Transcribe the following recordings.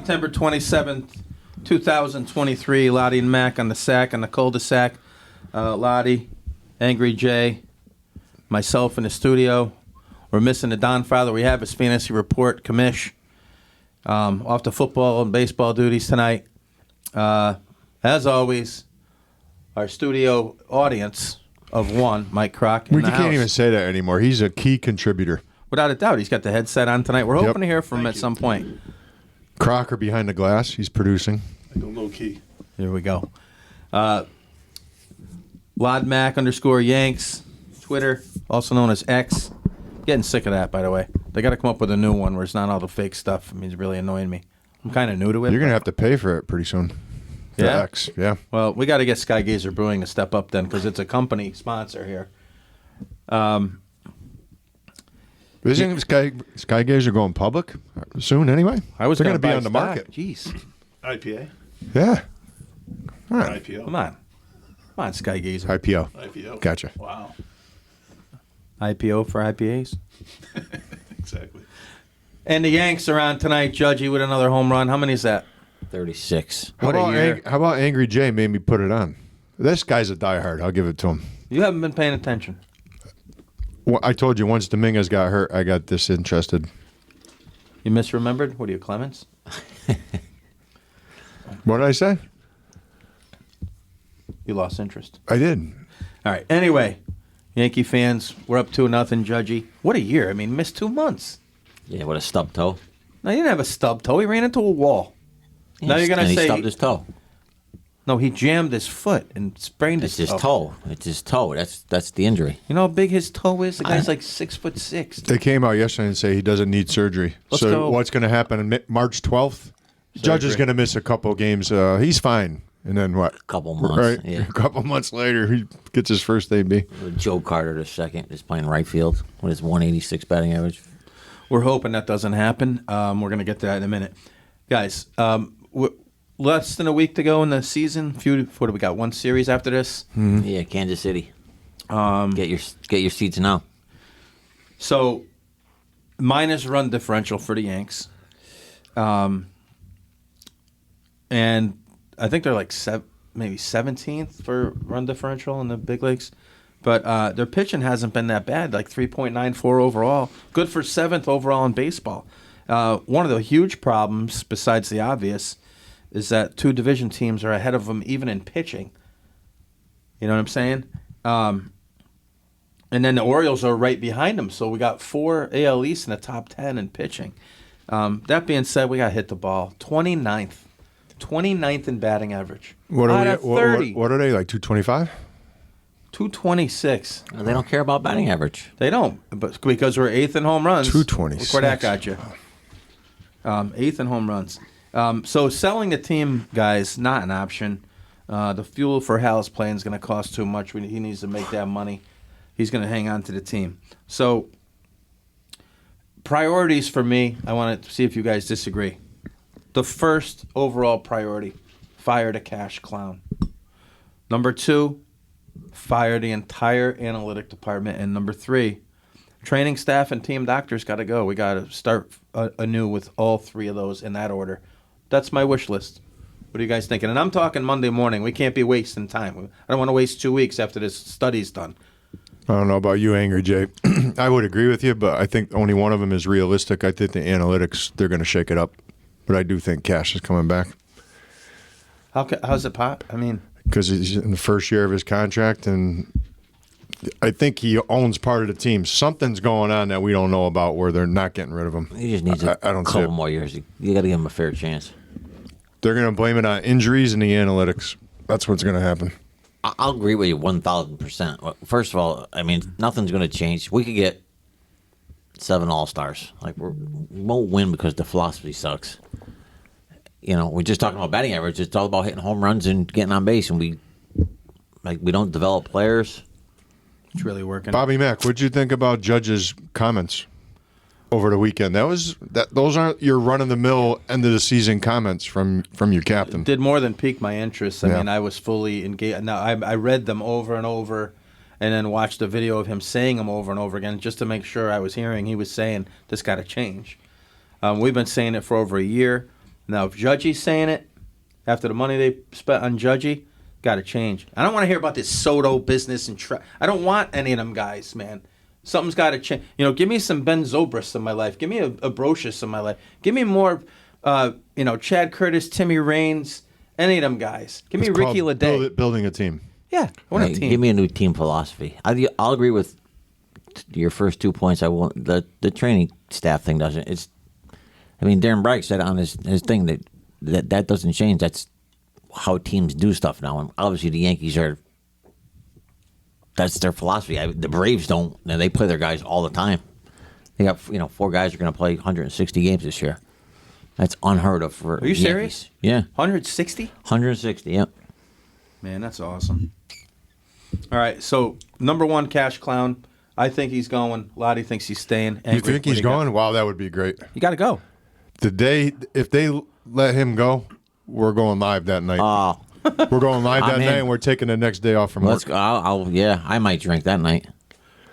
September 27th, 2023. Loddy and Mac on the SAC, on the cul-de-sac. Loddy, Angry Jay, myself in the studio. We're missing the Dahnfather. We have his fantasy report, Commish. Off to football and baseball duties tonight. As always, our studio audience of one, Mike Croc. We can't even say that anymore. He's a key contributor. Without a doubt. He's got the headset on tonight. We're hoping to hear from him at some point. Crocker behind the glass. He's producing. I go low key. Here we go. Lodmac _ Yanks, Twitter, also known as X. Getting sick of that, by the way. They got to come up with a new one where it's not all the fake stuff. I mean, it's really annoying me. I'm kind of new to it. You're going to have to pay for it pretty soon. Yeah? X, yeah. Well, we got to get Skygazer Brewing to step up then because it's a company sponsor here. Isn't Skygazer going public soon anyway? I was They're going to be buy on the stock. market. Jeez. IPA? Yeah. All right. IPO? Come on. Come on, Skygazer. IPO. IPO. Gotcha. Wow. IPO for IPAs. Exactly. And the Yanks are on tonight. Judgy with another home run. How many is that? 36. How What a about, year. How about Angry Jay made me put it on? This guy's a diehard. I'll give it to him. You haven't been paying attention. Well, I told you once Dominguez got hurt, I got disinterested. You misremembered? What are you, Clemens? What did I say? You lost interest. I did. All right. Anyway, Yankee fans, we're up 2-0, Judgy. What a year. I mean, missed 2 months. Yeah, with a stub toe. No, he didn't have a stub toe. He ran into a wall. Now you're going to and say... he stubbed his toe. No, he jammed his foot and sprained It's his his toe. toe. It's his toe. That's the injury. You know how big his toe is? The guy's like 6'6". They came out yesterday and say he doesn't need surgery. Let's so go. what's going to happen on March 12th? Judge is going to miss a couple games. He's fine. And then what? A couple months. Right. Yeah. A couple months later, he gets his first AB. Joe Carter the second is playing right field with his 186 batting average. We're hoping that doesn't happen. We're going to get to that in a minute. Guys, less than a week to go in the season. What do we got? One series after this? Yeah, Kansas City. Get your seats now. So, minus run differential for the Yanks. And I think they're like maybe 17th for run differential in the big leagues. But their pitching hasn't been that bad, like 3.94 overall. Good for 7th overall in baseball. One of the huge problems, besides the obvious, is that 2 division teams are ahead of them even in pitching. You know what I'm saying? And then the Orioles are right behind them. So we got 4 AL East in the top 10 in pitching. That being said, we got hit the ball. 29th. 29th in batting average. What Out are of we? 30. What are they, like 225? 226. They don't care about batting average. They don't, but because we're 8th in home runs. 226. Look where that got you. 8th in home runs. So selling the team, guys, not an option. The fuel for Hal's plane is going to cost too much. He needs to make that money. He's going to hang on to the team. So priorities for me, I want to see if you guys disagree. The first overall priority, fire the cash clown. Number 2, fire the entire analytic department. And number 3, training staff and team doctors got to go. We got to start anew with all 3 of those in that order. That's my wish list. What are you guys thinking? And I'm talking Monday morning. We can't be wasting time. I don't want to waste 2 weeks after this study's done. I don't know about you, Angry Jay. I would agree with you, but I think only one of them is realistic. I think the analytics, they're going to shake it up. But I do think Cash is coming back. How's it pop? I mean, because he's in the first year of his contract, and I think he owns part of the team. Something's going on that we don't know about where they're not getting rid of him. He just needs I don't see couple it. more years. You got to give him a fair chance. They're going to blame it on injuries and the analytics. That's what's going to happen. I'll agree with you 1,000%. First of all, I mean, nothing's going to change. We could get 7 All-Stars. Like, we won't win because the philosophy sucks. You know, we're just talking about batting average. It's all about hitting home runs and getting on base, and we don't develop players. it's really working. Bobby Mack, what'd you think about Judge's comments over the weekend? Those aren't your run-of-the-mill end-of-the-season comments from your captain. Did more than pique my interest. I Yeah. mean, I was fully engaged. Now, I read them over and over and then watched the video of him saying them over and over again just to make sure I was hearing he was saying, this got to change. We've been saying it for over a year. Now, if Judgy's saying it, after the money they spent on Judgy, got to change. I don't want to hear about this Soto business and I don't want any of them guys, man. Something's got to change. Give me some Ben Zobrist in my life. Give me a Brocious in my life. Give me more, Chad Curtis, Timmy Raines, any of them guys. Give me It's Ricky called Leday. building a team. Yeah, I want a Hey, team. give me a new team philosophy. I'll agree with your first 2 points. I won't. The training staff thing doesn't. Darren Bright said on his thing that doesn't change. That's how teams do stuff now. And obviously, the Yankees are. That's their philosophy. The Braves don't. And they play their guys all the time. They got 4 guys are going to play 160 games this year. That's unheard of for. Are you Yankees. serious? Yeah, 160? 160. Yep. Man, that's awesome. All right, so number 1 cash clown. I think he's going. Loddy thinks he's staying. You Angry, think what do he's you got? going? Wow, that would be great. You got to go. If they let him go, we're going live that night. Oh, We're going live I'm that in. night, and we're taking the next day off from let's work. go. I might drink that night.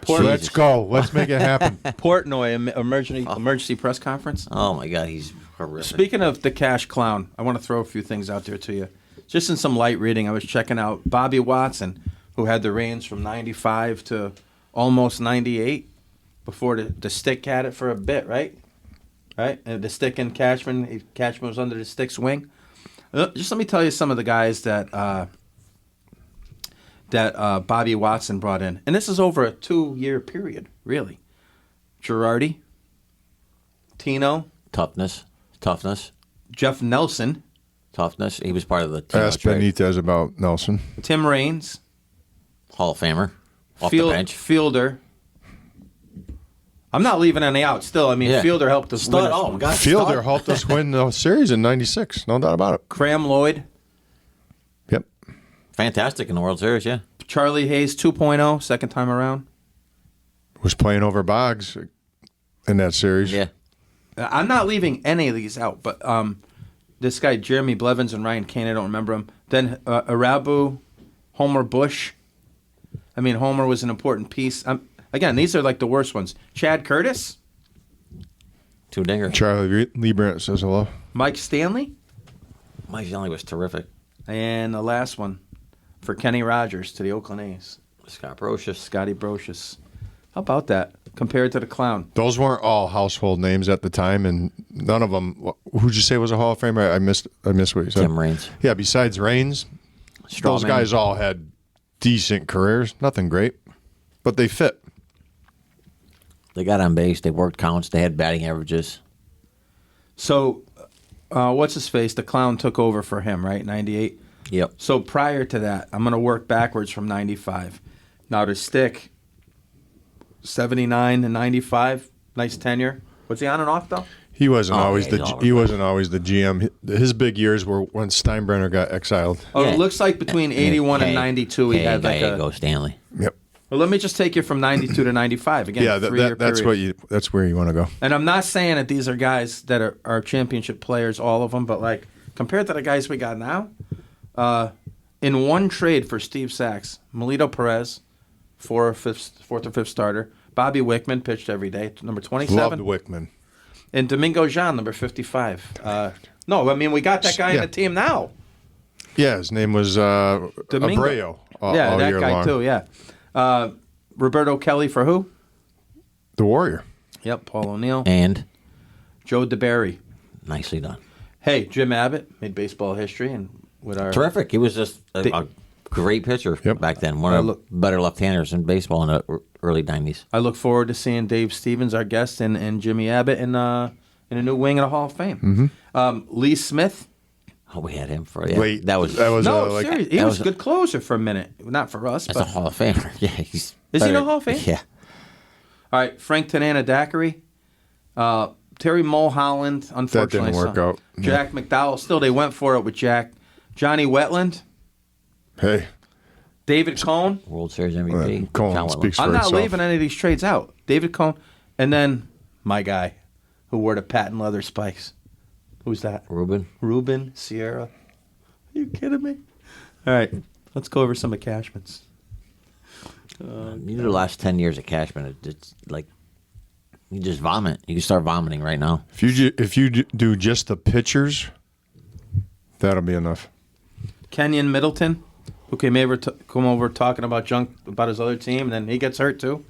Let's go. Let's make it happen. Portnoy emergency press conference. Oh my God, he's horrific. Speaking of the cash clown, I want to throw a few things out there to you. Just in some light reading, I was checking out Bobby Watson, who had the reins from 95 to almost 98 before the Stick had it for a bit, right? Right? And the Stick and Cashman was under the Stick's wing. Just let me tell you some of the guys that Bobby Watson brought in. And this is over a 2-year period, really. Girardi, Tino, Toughness. Jeff Nelson, He was part of the team. Ask Benitez about Nelson. Tim Raines, Hall of Famer. Off the bench. Fielder. I'm not leaving any out still. I mean, Yeah. Fielder helped us win. Oh, my God. Fielder helped us win the series in '96. No doubt about it. Cram Lloyd, Yep. Fantastic in the World Series, yeah. Charlie Hayes 2.0, second time around. Was playing over Boggs in that series. Yeah. I'm not leaving any of these out, but this guy, Jeremy Blevins and Ryan Kane, I don't remember him. Then Arabu, Homer Bush. I mean, Homer was an important piece. Again, these are like the worst ones. Chad Curtis, 2 dinger. Charlie Liebrandt says hello. Mike Stanley, Mike Stanley was terrific. and the last one for Kenny Rogers to the Oakland A's. Scott Brocious. Scotty Brocious. How about that compared to the clown? Those weren't all household names at the time, and none of them. Who'd you say was a Hall of Famer? I missed what you said. Tim Raines. Yeah, besides Raines, those Strawman. guys all had decent careers. Nothing great, but they fit. They got on base. They worked counts. They had batting averages. So, what's his face? The clown took over for him, right? 98. Yep. So prior to that, I'm going to work backwards from 95. Now to Stick, 79 and 95, nice tenure. Was he on and off though? He wasn't Oh, always yeah, the he's all he wasn't always the GM. His big years were when Steinbrenner got exiled. Oh, Yeah. it looks like between 81 and 92, he had like there you a. go, Stanley. Yep. Well, let me just take you from 92 to 95 again. Yeah, 3-year that's period. that's where you want to go. And I'm not saying that these are guys that are championship players, all of them, but like compared to the guys we got now, in one trade for Steve Sachs, Melito Perez, fourth or fifth starter, Bobby Wickman pitched every day, number 27, Loved Wickman. and Domingo Jean, number 55. No, I mean we got that guy in Yeah. the team now. Yeah, his name was Domingo. Abreu. All Yeah, that year guy long. too. Yeah, Roberto Kelly for who? The Warrior. Yep, Paul O'Neill, And Joe DeBerry. nicely done. Hey, Jim Abbott made baseball history, and with our Terrific. He was just a great pitcher Yep. back then. One of the better left-handers in baseball in the early 90s. I look forward to seeing Dave Stevens, our guest, and Jimmy Abbott in a new wing of the Hall of Fame. Lee Smith. Oh, we had him for Wait, That was No, like serious. He that was was a good closer for a minute. Not for us, that's a but Hall of Famer. Yeah, he's Is he in better. the Hall of Fame? Yeah. all right. Frank Tanana Daiquiri, Terry Mulholland. Unfortunately, work out. Jack McDowell. Still, they went for it with Jack. Johnny Wetland, Hey, David Cohn. World Series MVP. Cohen John speaks Wetland. for I'm not itself. leaving any of these trades out. David Cohn, and then my guy, who wore the patent leather spikes. Who's that? Ruben Sierra. Are you kidding me? All right, let's go over some of Cashman's. You do the last 10 years of Cashman, it's like you just vomit. You can start vomiting right now. if you do just the pitchers That'll be enough. Kenyon Middleton, who come over talking about junk about his other team, and then he gets hurt too.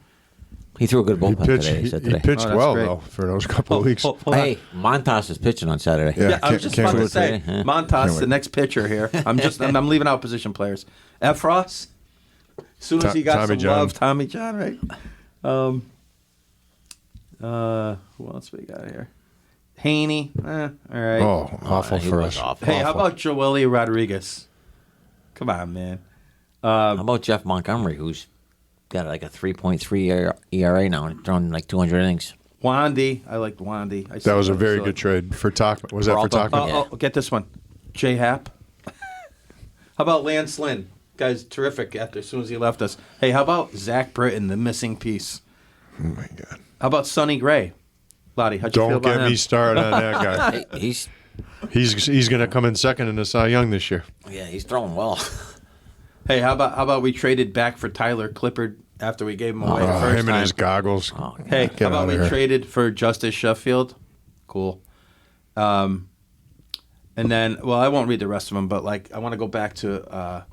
He threw a good He bullpen pitched, today. he, said he today. pitched Oh, that's well, great. though, for those couple of weeks. Hold on. Hey, Montas is pitching on Saturday. Yeah. I was just can't about to wait. say, Yeah. Montas, the wait. next pitcher here. I'm leaving out position players. Efros, as soon as he got Tommy some John. love, Tommy John, right? Who else we got here? Haney, all right. Oh, awful he for was us. awful. Hey, how about Joely Rodriguez? Come on, man. How about Jeff Montgomery, who's got like a 3.3 ERA now and throwing like 200 innings? Wandy, I liked Wandy. That was a very good trade for Talkman. Was that for Peralta? Talkman? Yeah. Oh, get this one. J Hap. How about Lance Lynn? Guy's terrific as soon as he left us. Hey, how about Zach Britton, the missing piece? Oh, my God. How about Sonny Gray? Lottie, how'd you feel Don't about get him? me started on that guy. Hey, he's He's going to come in second in the Cy Young this year. he's throwing well. Hey, how about we traded back for Tyler Clippard after we gave him away the Oh, first him time? and his goggles. Oh, Hey, Get how about outta we here. traded for Justice Sheffield? Cool. And then, well, I won't read the rest of them, but like I want to go back to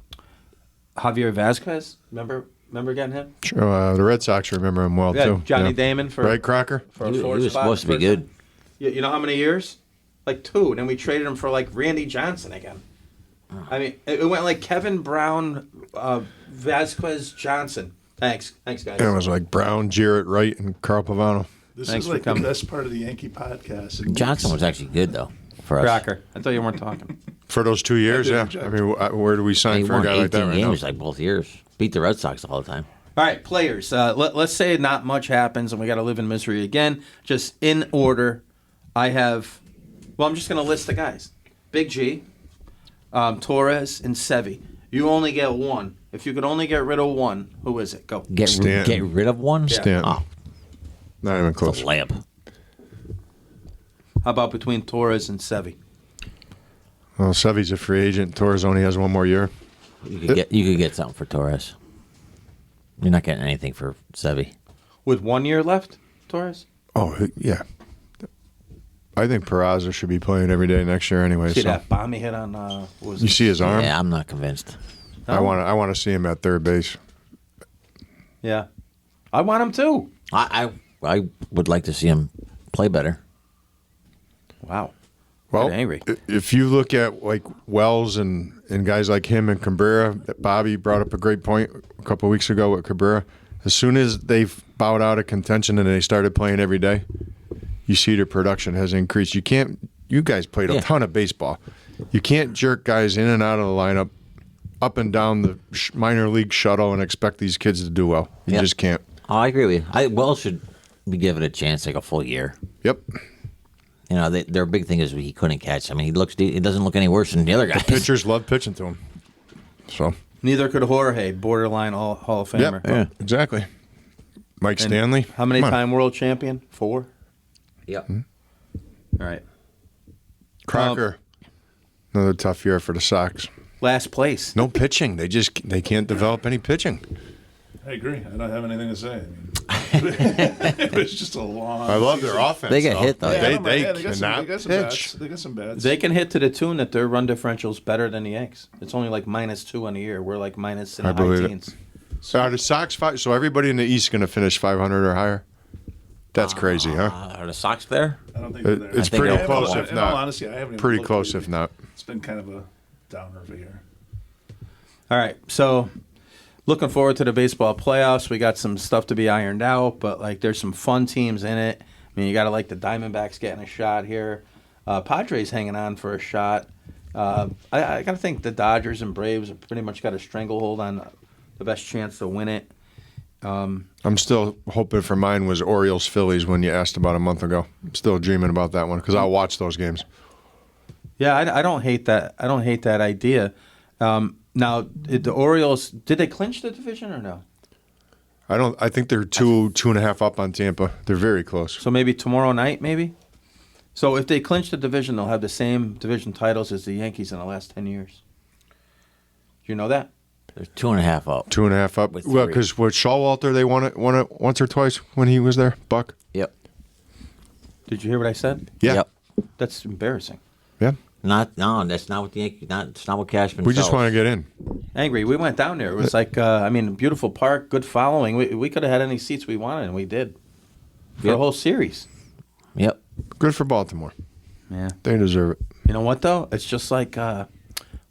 Javier Vazquez. Remember getting him? Sure, the Red Sox remember him well, Yeah, too. Johnny Yeah. Damon for Right, Crocker? for a He fourth was spot supposed to be first good. time. You know how many years? Like 2. And then we traded him for like Randy Johnson again. I mean, it went like Kevin Brown, Vasquez, Johnson. Thanks, guys. And it was like Brown, Jarrett Wright, and Carl Pavano. This Thanks is for like the coming. best part of the Yankee podcast. It Johnson makes- was actually good though for us. Crocker. I thought you weren't talking. For those 2 years, I yeah. did, I mean, where do we sign He for a won guy 18 like that right now? games like both years. Beat the Red Sox all the time. All right, players. Let's say not much happens and we got to live in misery again. Just in order, I have. Well, I'm just going to list the guys: Big G, Torres, and Sevy. You only get one. If you could only get rid of one, who is it? Go. Get Stanton. rid of one. Stanton. Oh, Not even it's close. a layup. How about between Torres and Sevy? Well, Sevy's a free agent. Torres only has 1 more year. You could get something for Torres. You're not getting anything for Sevy. With 1 year left, Torres. Oh, yeah. I think Peraza should be playing every day next year anyway. See So. that bomb he hit on? What was You it? see his arm? Yeah, I'm not convinced. I want to see him at third base. Yeah, I want him too. I would like to see him play better. Wow. Well, Get angry. if you look at like Wells and guys like him and Cabrera, Bobby brought up a great point a couple of weeks ago with Cabrera. As soon as they've bowed out of contention and they started playing every day, you see their production has increased. You guys played a Yeah. ton of baseball. You can't jerk guys in and out of the lineup, up and down the minor league shuttle and expect these kids to do well. You Yeah. just can't. Oh, I agree with you. Wells should be given a chance, like a full year. Yep. You know, their big thing is he couldn't catch. I mean, he doesn't look any worse than the other guys. Pitchers love pitching to him. So, Neither could Jorge, borderline Hall of Famer. yep, exactly. Mike Stanley. How many Come on. time world champion? 4. Yep. All right. Crocker. Another tough year for the Sox. Last place. No pitching. They can't develop any pitching. I agree. I don't have anything to say. I mean, it was just a long. I love their season. offense. They get though. hit, though. Yeah, They, no, they yeah, got some, cannot they got some pitch. bats. They got some bats. They can hit to the tune that their run differential is better than the Yanks. It's only like -2 on the year. We're like minus in I the high believe it. teens. Are the Sox five? So everybody in the East going to finish 500 or higher? That's crazy, huh? Are the Sox there? I don't think they're there. It's think pretty they're close, all- if In all not. honesty, I haven't even Pretty looked close, lately. if not. It's been kind of a downer of a year. All right. So looking forward to the baseball playoffs. We got some stuff to be ironed out, but like there's some fun teams in it. I mean, you got to like the Diamondbacks getting a shot here. Padres hanging on for a shot. I got to think the Dodgers and Braves have pretty much got a stranglehold on the best chance to win it. I'm still hoping for mine was Orioles Phillies when you asked about a month ago. I'm still dreaming about that one because I'll watch those games. Yeah, I don't hate that. I don't hate that idea. Now, the Orioles, did they clinch the division or no? I think they're 2.5 up on Tampa. They're very close. So maybe tomorrow night, maybe? So if they clinch the division, they'll have the same division titles as the Yankees in the last 10 years. Do you know that? They're 2.5 up. 2.5 up. With Well, 3. because with Showalter, they won it once or twice when he was there. Buck. Yep. Did you hear what I said? Yeah. Yep. That's embarrassing. Yeah. That's not what the Yankees. It's not what Cashman. We just sells. want to get in. Angry. We went down there. It was like, beautiful park, good following. We could have had any seats we wanted, and we did for the Yep. whole series. Yep. Good for Baltimore. Yeah. They deserve it. You know what though? It's just like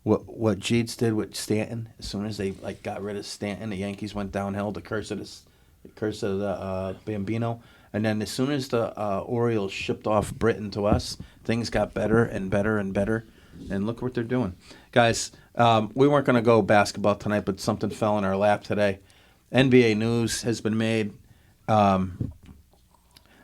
what Jeets did with Stanton. As soon as they got rid of Stanton, the Yankees went downhill. The curse of the Bambino. And then as soon as the Orioles shipped off Britain to us, things got better and better and better. And look what they're doing, guys. We weren't going to go basketball tonight, but something fell in our lap today. NBA news has been made.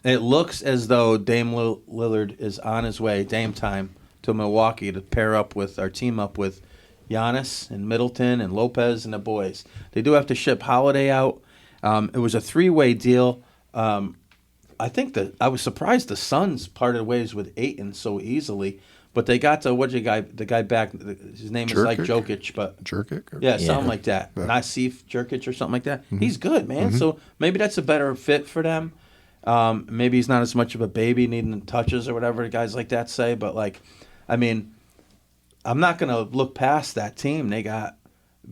It looks as though Dame Lillard is on his way, Dame time, to Milwaukee to pair up with our team up with Giannis and Middleton and Lopez and the boys. They do have to ship Holiday out. It was a 3-way deal. I think that I was surprised the Suns parted ways with Ayton so easily, but they got to the guy back. His name is like Jokic, but Jerkic? yeah, something like that. Nassif Jerkic or something like that. Mm-hmm. He's good, man. Mm-hmm. So maybe that's a better fit for them. Maybe he's not as much of a baby needing touches or whatever guys like that say, but I'm not going to look past that team. They got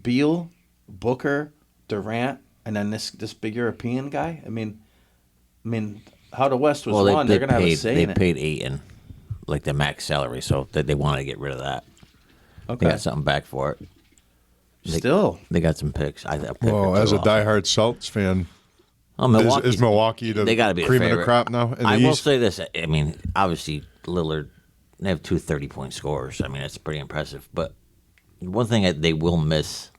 Beal, Booker, Durant, and then this big European guy. I mean, how the West was won, they're going to have a say in it. They paid Ayton like the max salary, so they wanted to get rid of that. Okay. They got something back for it. They got some picks. Well, as a diehard Celtics fan, is Milwaukee they gotta be cream the of the crop now? I will say this. I mean, obviously, Lillard, they have 2 30-point scorers. I mean, that's pretty impressive. But one thing they will miss,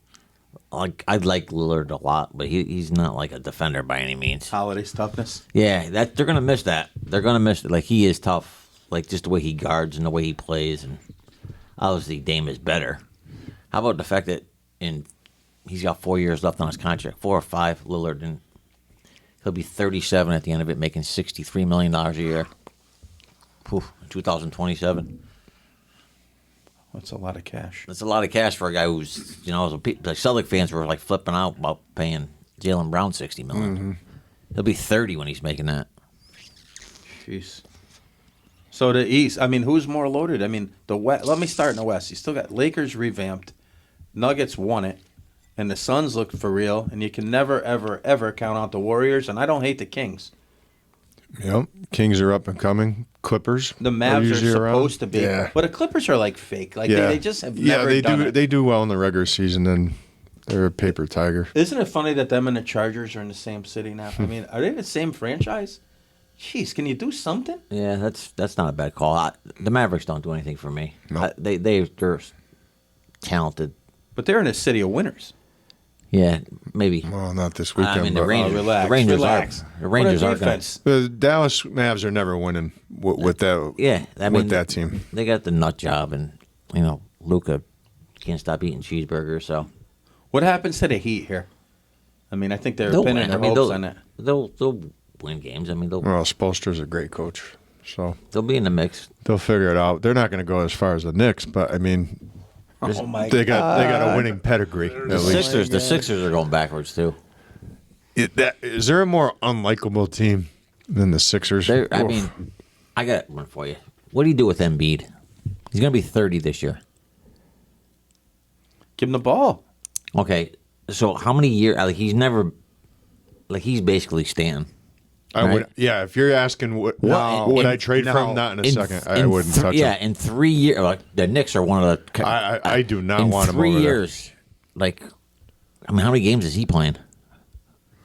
I like Lillard a lot, but he's not like a defender by any means. Holiday's toughness. Yeah, they're going to miss that. They're going to miss it. Like, he is tough. Like, just the way he guards and the way he plays. And obviously, Dame is better. How about the fact that he's got 4 years left on his contract, 4 or 5, Lillard, and he'll be 37 at the end of it, making $63 million a year. In 2027. That's a lot of cash. That's a lot of cash for a guy who's, like Celtic fans were like flipping out about paying Jaylen Brown $60 million. Mm-hmm. He'll be 30 when he's making that. Jeez. So the East, who's more loaded? The West. Let me start in the West. You still got Lakers revamped, Nuggets won it, and the Suns look for real. And you can never, ever, ever count out the Warriors. And I don't hate the Kings. Yep, Kings are up and coming. Clippers. The Mavs are supposed to be, yeah. But the Clippers are like fake. They just have never done it. They do well in the regular season, and they're a paper tiger. Isn't it funny that them and the Chargers are in the same city now? Are they the same franchise? Jeez, can you do something? Yeah, that's not a bad call. The Mavericks don't do anything for me. No. They're talented, but they're in a city of winners. Yeah, maybe. Well, not this weekend. The Rangers. Relax. The Rangers relax. are. The Rangers are going. The Dallas Mavs are never winning with that. Yeah, with that team. They got the nut job, and Luka can't stop eating cheeseburgers. So, what happens to the Heat here? I think they're pinning their hopes on it. They'll win games. Well, Spoelstra's a great coach, so they'll be in the mix. They'll figure it out. They're not going to go as far as the Knicks, but Oh my they God. got a winning pedigree. The Sixers are going backwards too. Is there a more unlikable team than the Sixers? I got one for you. What do you do with Embiid? He's going to be 30 this year. Give him the ball. Okay, so how many years? He's basically Stan. I would, yeah. If you're asking would I trade for him? Not in a second. I wouldn't touch him. Yeah, in 3 years, the Knicks are one of the. I do not want him over there. In 3 years, how many games is he playing?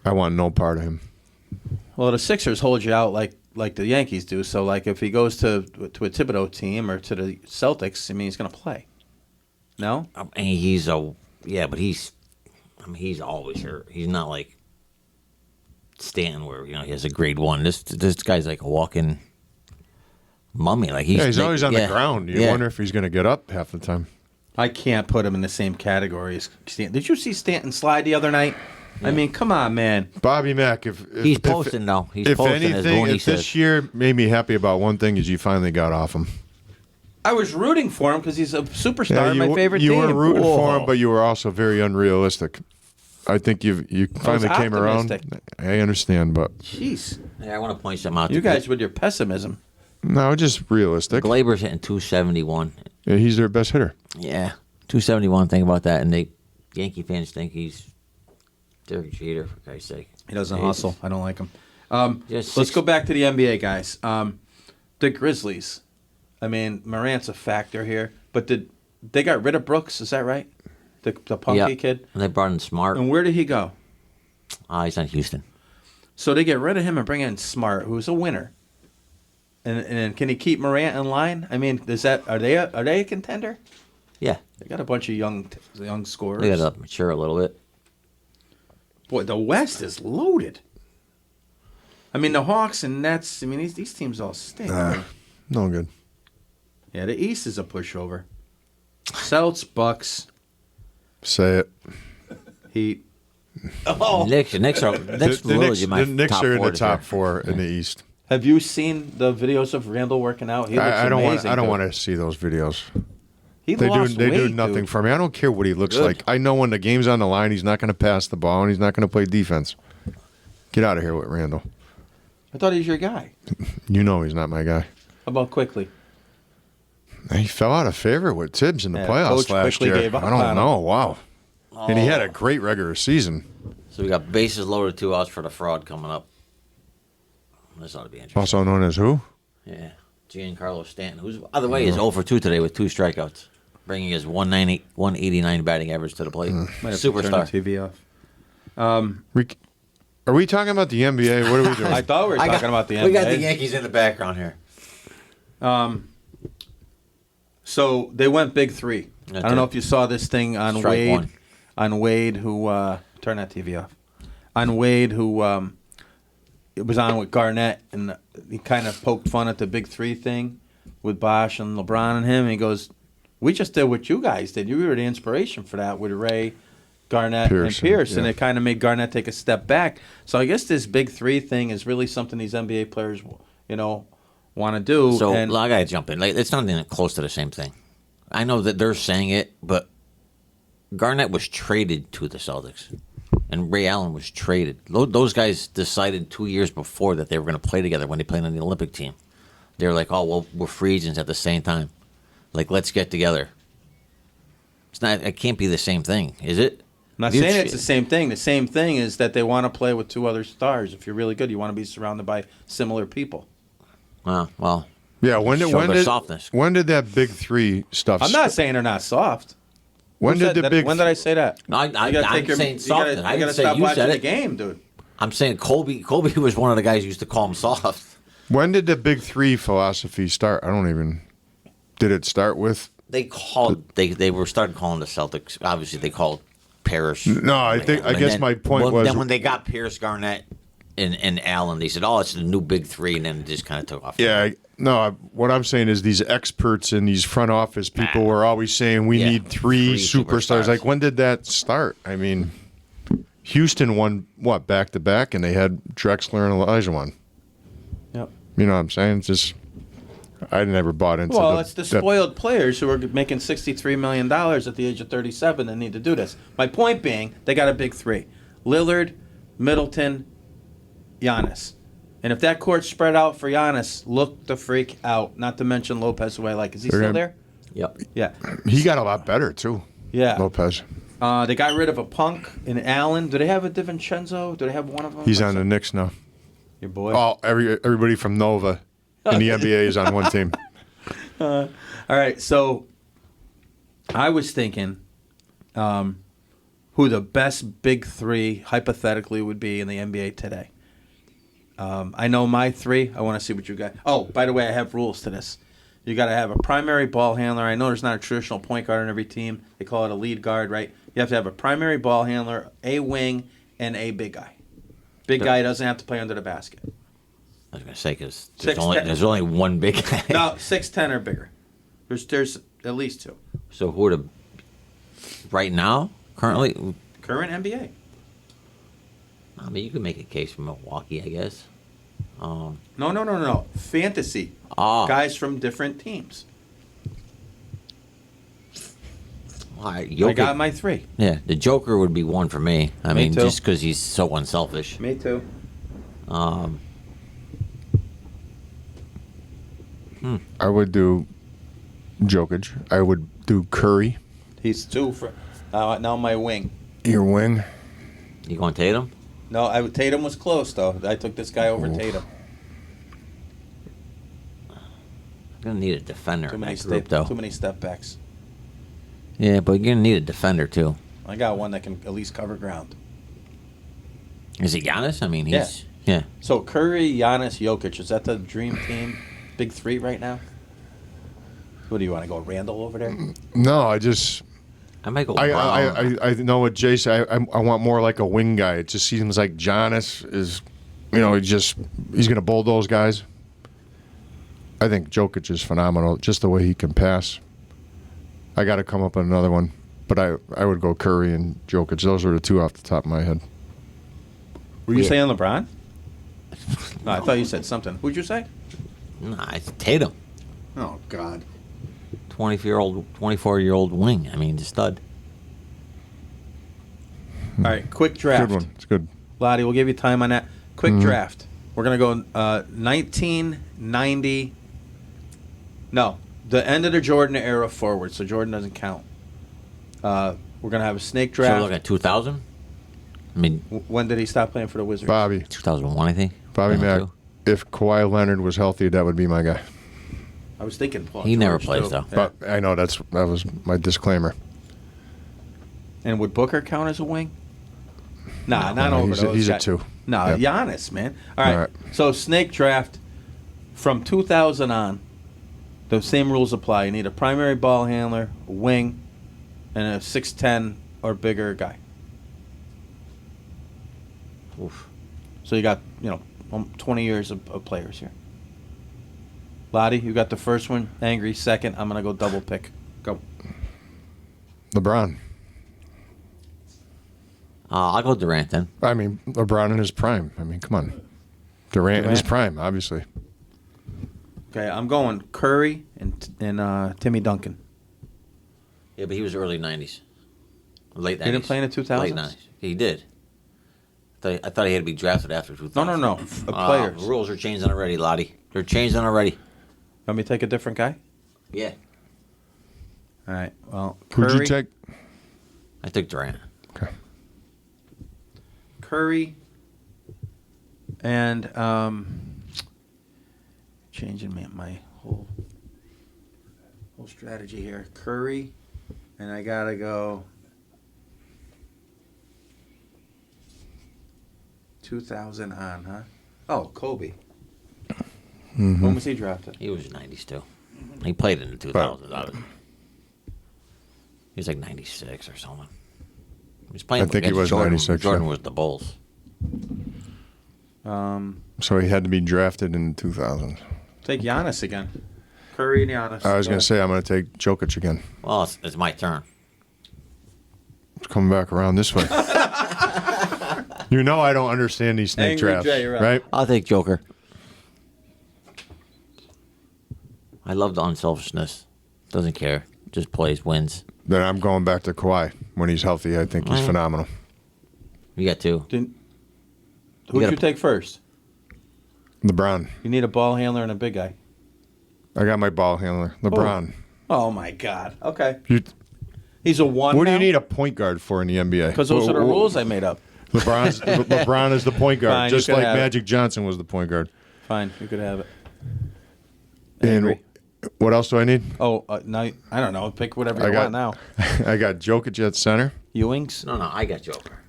I want no part of him. Well, the Sixers hold you out like the Yankees do. So, if he goes to a Thibodeau team or to the Celtics, he's going to play. No? But he's always hurt. He's not like Stanton where, he has a grade 1. This guy's like a walking mummy. He's always on the ground. You wonder if he's going to get up half the time. I can't put him in the same category as Stanton. Did you see Stanton slide the other night? Yeah. Come on, man. Bobby Mack, if he's posting though. He's if posting anything, if this year made me happy about one thing is you finally got off him. I was rooting for him because he's a superstar in my favorite team. You were rooting for him, but you were also very unrealistic. I think you finally came around. I understand, but jeez. Yeah, I want to point something out. You guys with your pessimism. No, just realistic. Glaber's hitting 271. Yeah, he's their best hitter. Yeah, 271. Think about that, and Yankee fans think he's Derek Jeter, for Christ's sake. He doesn't Jesus. hustle. I don't like him. Just Let's six- go back to the NBA, guys. The Grizzlies. I mean, Morant's a factor here, but they got rid of Brooks? Is that right? The punky Yeah. kid. And they brought in Smart. And where did he go? He's on Houston. So they get rid of him and bring in Smart, who's a winner. And can he keep Morant in line? I mean, are they a contender? Yeah, They got a bunch of young scorers. they got to mature a little bit. Boy, the West is loaded. I mean, the Hawks and Nets. I mean, these teams all stink. No good. Yeah, the East is a pushover. Celtics, Bucks, Say it. Heat. Knicks are The Knicks top are in four the this top year. 4 in the East. Have you seen the videos of Randall working out? He looks I don't amazing. want dude. to see those videos. He They lost do weight, nothing dude. for me. I don't care what he looks Good. like. I know when the game's on the line, he's not going to pass the ball and he's not going to play defense. Get out of here with Randall. I thought he was your guy. You know he's not my guy. How about Quickly? He fell out of favor with Tibbs in the Yeah, playoffs Coach last quickly year. gave up I on don't him. know. Wow. And he had a great regular season. So we got bases loaded, 2 outs for the fraud coming up. This ought to be interesting. Also known as who? Yeah, Giancarlo Stanton, who's by the way is 0 for 2 today with 2 strikeouts, bringing his 189 batting average to the plate. Might have to turn the Superstar. TV off. Are we talking about the NBA? What are we doing? I thought we were talking about the NBA. We got the Yankees in the background here. So they went big 3. That's I don't know it. if you saw this thing on Strike Wade. one. On Wade, who turn that TV off. On Wade, who it was on with Garnett, and he kind of poked fun at the big 3 thing with Bosch and LeBron and him. And he goes, "We just did what you guys did. You were the inspiration for that with Ray, Garnett, and Pierce, and yeah. it kind of made Garnett take a step back. So I guess this big 3 thing is really something these NBA players, want to do. So and I gotta jump in. Like, it's not even close to the same thing. I know that they're saying it, but Garnett was traded to the Celtics, and Ray Allen was traded. Those guys decided 2 years before that they were going to play together when they played on the Olympic team. They were like, "Oh, well, we're free agents at the same time. Like, let's get together." It's not. It can't be the same thing, is it? I'm not You saying tra- it's the same thing. The same thing is that they want to play with 2 other stars. If you're really good, you want to be surrounded by similar people. Well, Yeah, when Show their softness. when did that big 3 stuff? I'm not saying they're not soft. When Who did said the that? big? When did I say that? No, I'm saying soft. You I didn't gotta say stop you watching said the it. game, dude. I'm saying Kobe was one of the guys who used to call him soft. When did the big 3 philosophy start? I don't even. Did it start with? They were starting calling the Celtics. Obviously, they called Parrish. No, I guess my point was. Then when they got Pierce, Garnett, and Allen, they said, "Oh, it's the new big 3," and then it just kind of took off. Yeah, what I'm saying is these experts and these front office people were always saying we Yeah, need 3 three superstars. superstars. Like, when did that start? I mean, Houston won, back to back, and they had Drexler and Elijah won. Yep. You know what I'm saying? It's just, I never bought into Well, it's the spoiled players who are making $63 million at the age of 37 that need to do this. My point being, they got a big 3. Lillard, Middleton, Giannis. And if that court's spread out for Giannis, look the freak out. Not to mention Lopez, who I like. Is he They're still gonna- there? Yep. Yeah. He got a lot better, too, Yeah. Lopez. They got rid of a Punk and Allen. Do they have a DiVincenzo? Do they have one of them? He's on the Knicks now. Your boy. Oh, everybody from Nova in the NBA is on one team. All right, so I was thinking who the best big 3 hypothetically would be in the NBA today. I know my 3. I want to see what you got. Oh, by the way, I have rules to this. You got to have a primary ball handler. I know there's not a traditional point guard on every team. They call it a lead guard, right? You have to have a primary ball handler, a wing, and a big guy. Big guy doesn't have to play under the basket. I was going to say because 6'10". there's only one big guy. No, 6'10" or bigger. There's at least 2. So who are the right now currently? Current NBA. I mean, you can make a case for Milwaukee, I guess. No. Fantasy. Guys from different teams. All right, I Jokic. got my 3. Yeah, the Joker would be one for me. I Me mean, too. just because he's so unselfish. Me too. I would do Jokic. I would do Curry. He's 2 for now. My wing. Your wing. You going Tatum? No, Tatum was close though. I took this guy over Tatum. I'm gonna need a defender Too in many that group, though. Too many step backs. Yeah, but you're gonna need a defender too. I got one that can at least cover ground. Is it Giannis? I mean, he's yeah. So Curry, Giannis, Jokic, is that the dream team? Big 3 right now? What do you want to go, Randall over there? No, I might go. I know what Jay said. I want more like a wing guy. It just seems like Giannis is, he's going to bulldoze guys. I think Jokic is phenomenal, just the way he can pass. I got to come up with another one, but I would go Curry and Jokic. Those are the 2 off the top of my head. Were you saying LeBron? No, I thought you said something. Who'd you say? Nah, it's Tatum. Oh, God. 24-year-old wing. I mean, stud. All right, quick draft. Good one. It's good. Loddy, we'll give you time on that. Quick draft. We're going to go 1990. No, the end of the Jordan era forward, so Jordan doesn't count. We're going to have a snake So we're draft. looking at 2000. I mean, When did he stop playing for the Wizards? Bobby 2001, I think. Mack. 2002. If Kawhi Leonard was healthy, that would be my guy. I was thinking Paul He never George, plays, too. though. Yeah. But I know that was my disclaimer. And would Booker count as a wing? Nah, not No, over he's those a guys. 2. No, Yep. Giannis, man. All right. All right. So snake draft from 2000 on. The same rules apply. You need a primary ball handler, a wing, and a 6'10" or bigger guy. Oof. So you got 20 years of players here. Lottie, you got the first one. Angry second. I'm gonna go double pick. Go. LeBron. I'll go Durant then. I mean, LeBron in his prime. I mean, come on. Durant in his prime, obviously. Okay, I'm going Curry and Timmy Duncan. Yeah, but he was early 90s. Late 90s. He didn't play in the 2000s? Late 90s. He did. I thought he had to be drafted after 2000. No. Players. The rules are changing already, Lottie. They're changing already. Want me to take a different guy? Yeah. All right. Well, Who'd Curry, you take? I took Durant. Okay. Curry, and changing my whole strategy here. Curry, and I gotta go 2000 on, huh? Oh, Kobe. When was he drafted? He was 90s too. He played in the 2000s. He was like 96 or something. He was playing I think he against was Jordan. 96, Jordan yeah. was the Bulls. So he had to be drafted in 2000. Take Giannis again. Curry and Giannis. I was going to say I'm going to take Jokic again. Well, it's my turn. It's coming back around this way. You know I don't understand these snake Angry drafts, Jay, you're up. right? I'll take Joker. I love the unselfishness. Doesn't care. Just plays, wins. Then I'm going back to Kawhi. When he's healthy, I think he's phenomenal. You got two. Who'd gotta- you take first? LeBron. You need a ball handler and a big guy. I got my ball handler. LeBron. Oh my God. Okay. You, He's a one. what do you need a point guard for in the NBA? Because those are the rules I made up. LeBron is the point guard, Fine, you just can like have it. Magic Johnson was the point guard. Fine, you could have it. And Angry. what else do I need? Oh, now I don't know. Pick whatever I you got want now. I got Jokic at center. Ewings. No, I got Joker.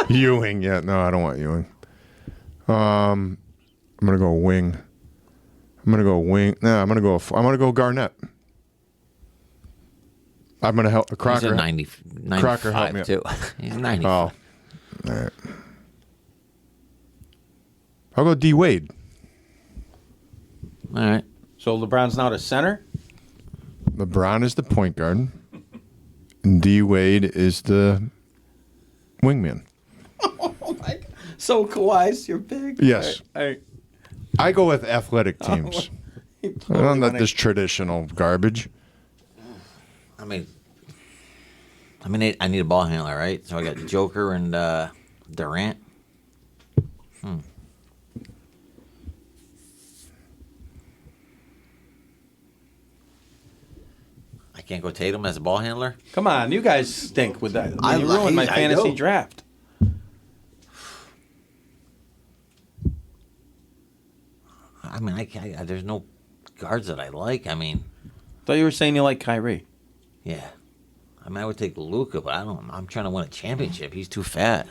Ewing, yeah, no, I don't want Ewing. I'm gonna go wing. I'm gonna go Garnett. I'm gonna help He's Crocker. a 90, Crocker, help 95 me out. too. He's 90. Oh, all right. I'll go D Wade. All right. So LeBron's now the center. LeBron is the point guard. And D Wade is the wingman. Oh my! So Kawhi's your big. Yes. All right. I go with athletic teams. I'm not this traditional garbage. I mean, I need a ball handler, right? So I got Joker and Durant. Can't go Tatum as a ball handler. Come on, you guys stink with that. I You like- ruined my I fantasy know. draft. I mean, there's no guards that I like. I mean, Thought you were saying you like Kyrie. yeah. I mean, I would take Luka, but I'm trying to win a championship. He's too fat.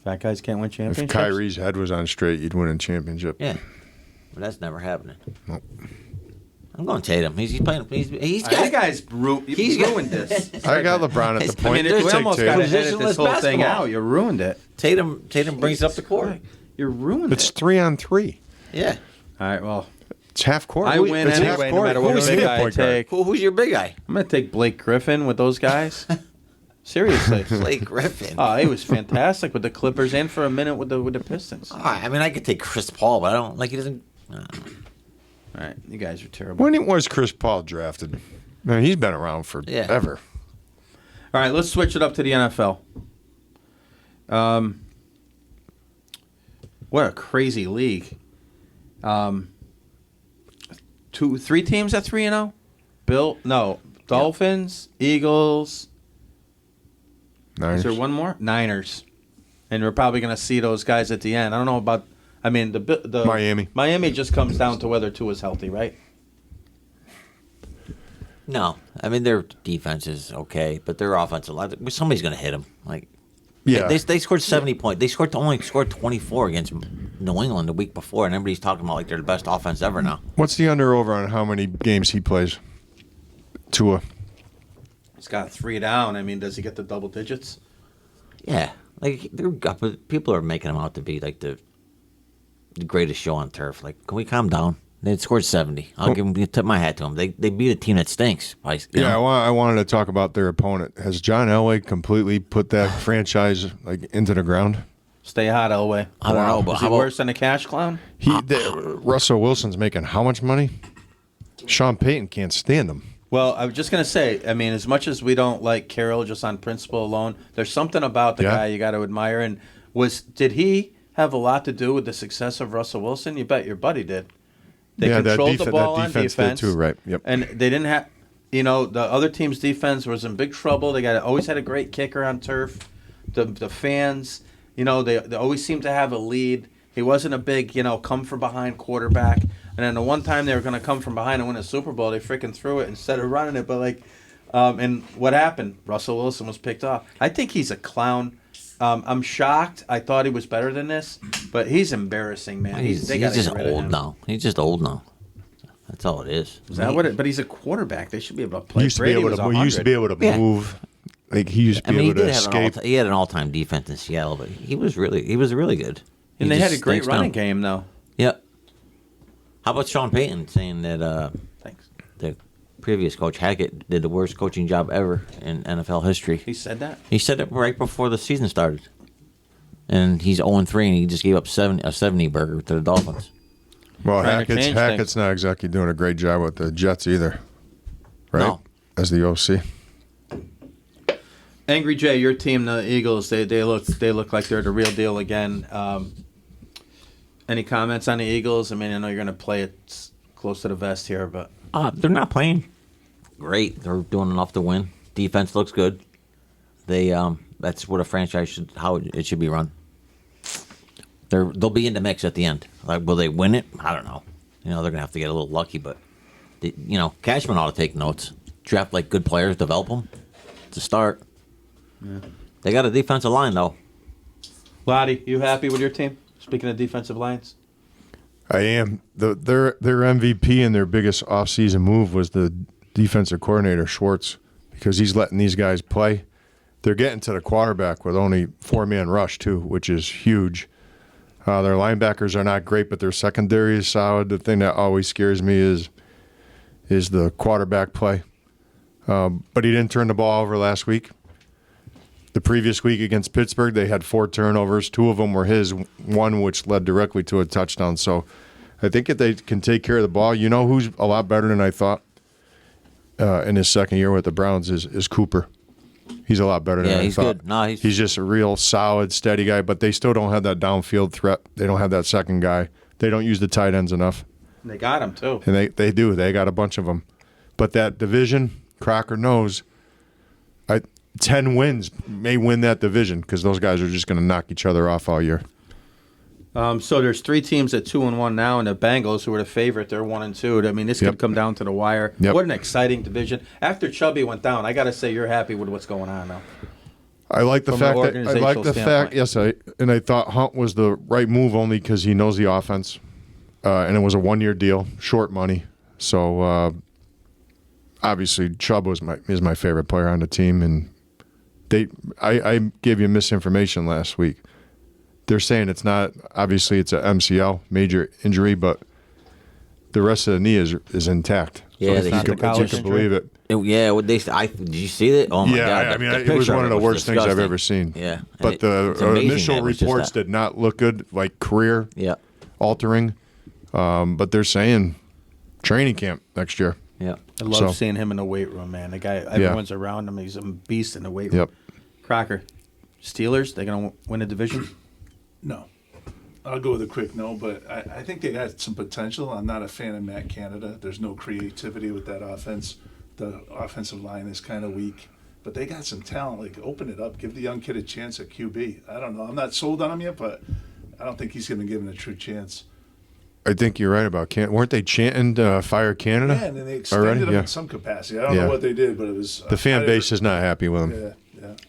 Fat guys can't win If championships. Kyrie's head was on straight, you'd win a championship. Yeah. But that's never happening. Nope. I'm going Tatum. He's playing. He's You got. guys He's got- ruined this. I got LeBron at the I point. I mean, You we take almost got Tatum. to edit this Positionless whole thing basketball. out. You ruined it. Tatum brings up the court. You ruined It's it. 3-on-3. Yeah. All right, well, It's half court. I win It's half anyway, no court. matter what Who's big the guy I point guard? take. Who's your big guy? I'm going to take Blake Griffin with those guys. Seriously. Blake Griffin. Oh, he was fantastic with the Clippers and for a minute with the Pistons. All I mean, I could take Chris Paul, but I don't like. He doesn't. right, you guys are terrible. When was Chris Paul drafted? Man, he's been around forever. All right, let's switch it up to the NFL. What a crazy league. 3 teams at 3-0. Dolphins, Eagles. Niners. Is there one more? Niners, and we're probably going to see those guys at the end. I don't know about. I mean, the Miami. Miami just comes down to whether Tua is healthy, right? No, I mean their defense is okay, but their offensive line. Somebody's going to hit them. Like, Yeah. they scored 70 points. They only scored 24 against New England the week before, and everybody's talking about like they're the best offense ever now. What's the under-over on how many games he plays? Tua. He's got 3 down. I mean, does he get the double digits? Yeah, like but people are making him out to be like the greatest show on turf. Like, can we calm down? They scored 70. I'll tip my hat to them. They beat a team that stinks. Yeah, I wanted to talk about their opponent. Has John Elway completely put that franchise into the ground? Stay hot, Elway. I don't know, but Is how he about- worse than a cash clown? Russell Wilson's making how much money? Sean Payton can't stand him. Well, I was just going to say, I mean, as much as we don't like Carroll just on principle alone, there's something about the Yeah. guy you got to admire. And did he have a lot to do with the success of Russell Wilson? You bet your buddy did. They Yeah, controlled the that ball on defense defense. did too, right? Yep. And they didn't have, the other team's defense was in big trouble. They always had a great kicker on turf. The fans, they always seemed to have a lead. He wasn't a big, come from behind quarterback. And then the one time they were going to come from behind and win a Super Bowl, they freaking threw it instead of running it. But and what happened? Russell Wilson was picked off. I think he's a clown. I'm shocked. I thought he was better than this, but he's embarrassing, man. He's They gotta just get rid of old him. now. He's just old now. That's all it is. Is that what but he's a quarterback. They should be able to play. He used to Brady be able was to. He used to 100. be able to Yeah. move. Like he used to be He able to did have escape. he had an all-time defense in Seattle, but he was really good. And He they had just a great stinks running now. game, though. Yep. How about Sean Payton saying that Thanks. the previous coach Hackett did the worst coaching job ever in NFL history? He said that? He said it right before the season started. And he's 0-3, and he just gave up a 70 burger to the Dolphins. Well, Trying to change Hackett's not exactly doing a great job with the Jets either, right? No. As the OC. Angry Jay, your team, the Eagles, they look like they're the real deal again. Any comments on the Eagles? I mean, I know you're going to play it close to the vest here, but They're not playing great. They're doing enough to win. Defense looks good. That's what a franchise how it should be run. They'll be in the mix at the end. Like, will they win it? I don't know. They're gonna have to get a little lucky, but Cashman ought to take notes. Draft like good players, develop them to start. Yeah. They got a defensive line though. Loddy, you happy with your team? Speaking of defensive lines, I am. Their MVP and their biggest offseason move was the defensive coordinator, Schwartz, because he's letting these guys play. They're getting to the quarterback with only 4-man rush, too, which is huge. Their linebackers are not great, but their secondary is solid. The thing that always scares me is the quarterback play. But he didn't turn the ball over last week. The previous week against Pittsburgh, they had 4 turnovers. 2 of them were his, one which led directly to a touchdown. So I think if they can take care of the ball, who's a lot better than I thought in his second year with the Browns is Cooper. He's a lot better than I he's thought. good. No, he's just a real solid, steady guy, but they still don't have that downfield threat. They don't have that second guy. They don't use the tight ends enough. they got him too. And they do. They got a bunch of them. But that division, Crocker knows 10 wins may win that division because those guys are just going to knock each other off all year. So there's 3 teams at 2-1 now, and the Bengals, who are the favorite, they're 1-2. I mean, this could come down to the wire. Yep. What an exciting division! After Chubby went down, I got to say you're happy with what's going on now. I like the From fact an that organizational standpoint. yes, I thought Hunt was the right move only because he knows the offense, and it was a 1-year deal, short money. So obviously Chubb is my favorite player on the team, and I gave you misinformation last week. They're saying it's not. Obviously, it's a MCL, major injury, but the rest of the knee is intact. Yeah, it's not the college you can injury? believe it. Yeah, what they? Did you see it? Oh my god! I mean, the it was picture one of the was worst things I've disgusting. ever seen. Yeah, but it's the amazing initial that it was just reports that. did not look good, like career Yeah, altering. But they're saying training camp next year. yeah. I love So- seeing him in the weight room, man. The guy, everyone's around him. He's a beast in the weight room. Yep. Crocker, Steelers, they're going to win a division? No. I'll go with a quick no, but I think they got some potential. I'm not a fan of Matt Canada. There's no creativity with that offense. The offensive line is kind of weak. But they got some talent. Like, open it up. Give the young kid a chance at QB. I don't know. I'm not sold on him yet, but I don't think he's going to give him a true chance. I think you're right about Canada. Weren't they chanting "Fire Canada"? Yeah, and then they extended already? him Yeah. in some capacity. I don't Yeah. know what they did, but it was... The fan base is not happy with him. Yeah.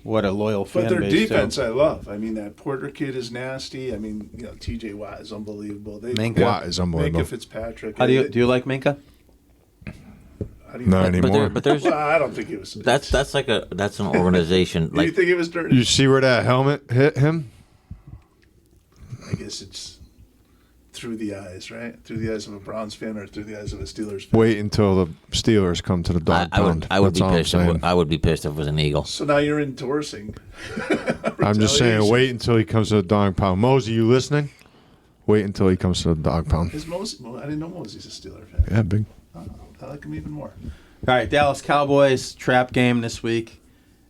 What a loyal fan But their base, defense, too. I love. I mean, that Porter kid is nasty. I mean, T.J. Watt is unbelievable. Minka. Watt is unbelievable. Minka Fitzpatrick. Do you like Minka? How do you Not anymore. But there's Well, I don't think it was. that's an organization Do you like think it was dirty? You see where that helmet hit him? I guess it's through the eyes, right? Through the eyes of a Browns fan or through the eyes of a Steelers fan. Wait until the Steelers come to the dog pound. I would That's be all I'm pissed. saying. I would be pissed if it was an Eagle. So now you're endorsing. I'm just saying, retaliation. wait until he comes to the dog pound. Mosey, you listening? Wait until he comes to the dog pound. Is I didn't know Mosey's a Steeler fan. Yeah, big. I like him even more. All right, Dallas Cowboys, trap game this week.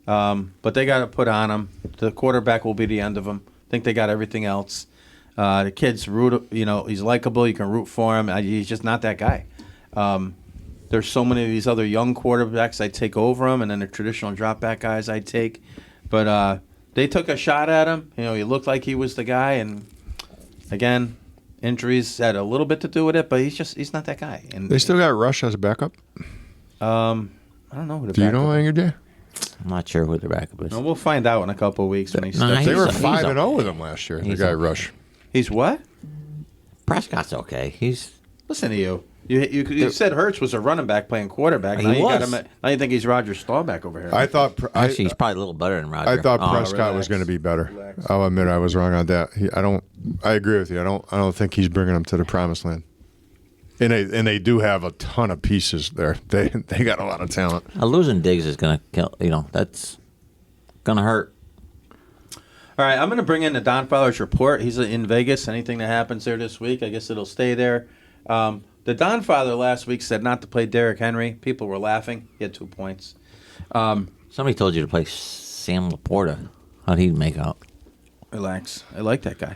But they got to put on them. The quarterback will be the end of them. I think they got everything else. The kid's he's likable. You can root for him. He's just not that guy. There's so many of these other young quarterbacks I'd take over him, and then the traditional drop back guys I'd take. But they took a shot at him. He looked like he was the guy, and again, injuries had a little bit to do with it. But he's not that guy. And They still got Rush as a backup. I don't know who the Do you backup know, is. Anger J? I'm not sure who their backup is. No, we'll find out in a couple of weeks when he No, steps. They were He's 5-0 okay. with him last year. The He's guy okay. Rush. He's what? Prescott's okay. He's Listen to you. You said Hurts was a running back playing quarterback. He Now you got was. him. Now you think he's Roger Staubach over here. I thought. actually he's probably a little better than Roger. I thought Oh, Prescott relax. was going to be better. Relax. I'll admit I was wrong on that. I agree with you. I don't think he's bringing them to the promised land. And they do have a ton of pieces there. They got a lot of talent. Losing Diggs is gonna kill. That's gonna hurt. All right, I'm going to bring in the Dahnfathers report. He's in Vegas. Anything that happens there this week, I guess it'll stay there. The Dahnfather last week said not to play Derrick Henry. People were laughing. He had 2 points. Somebody told you to play Sam Laporta. How'd he make out? Relax. I like that guy.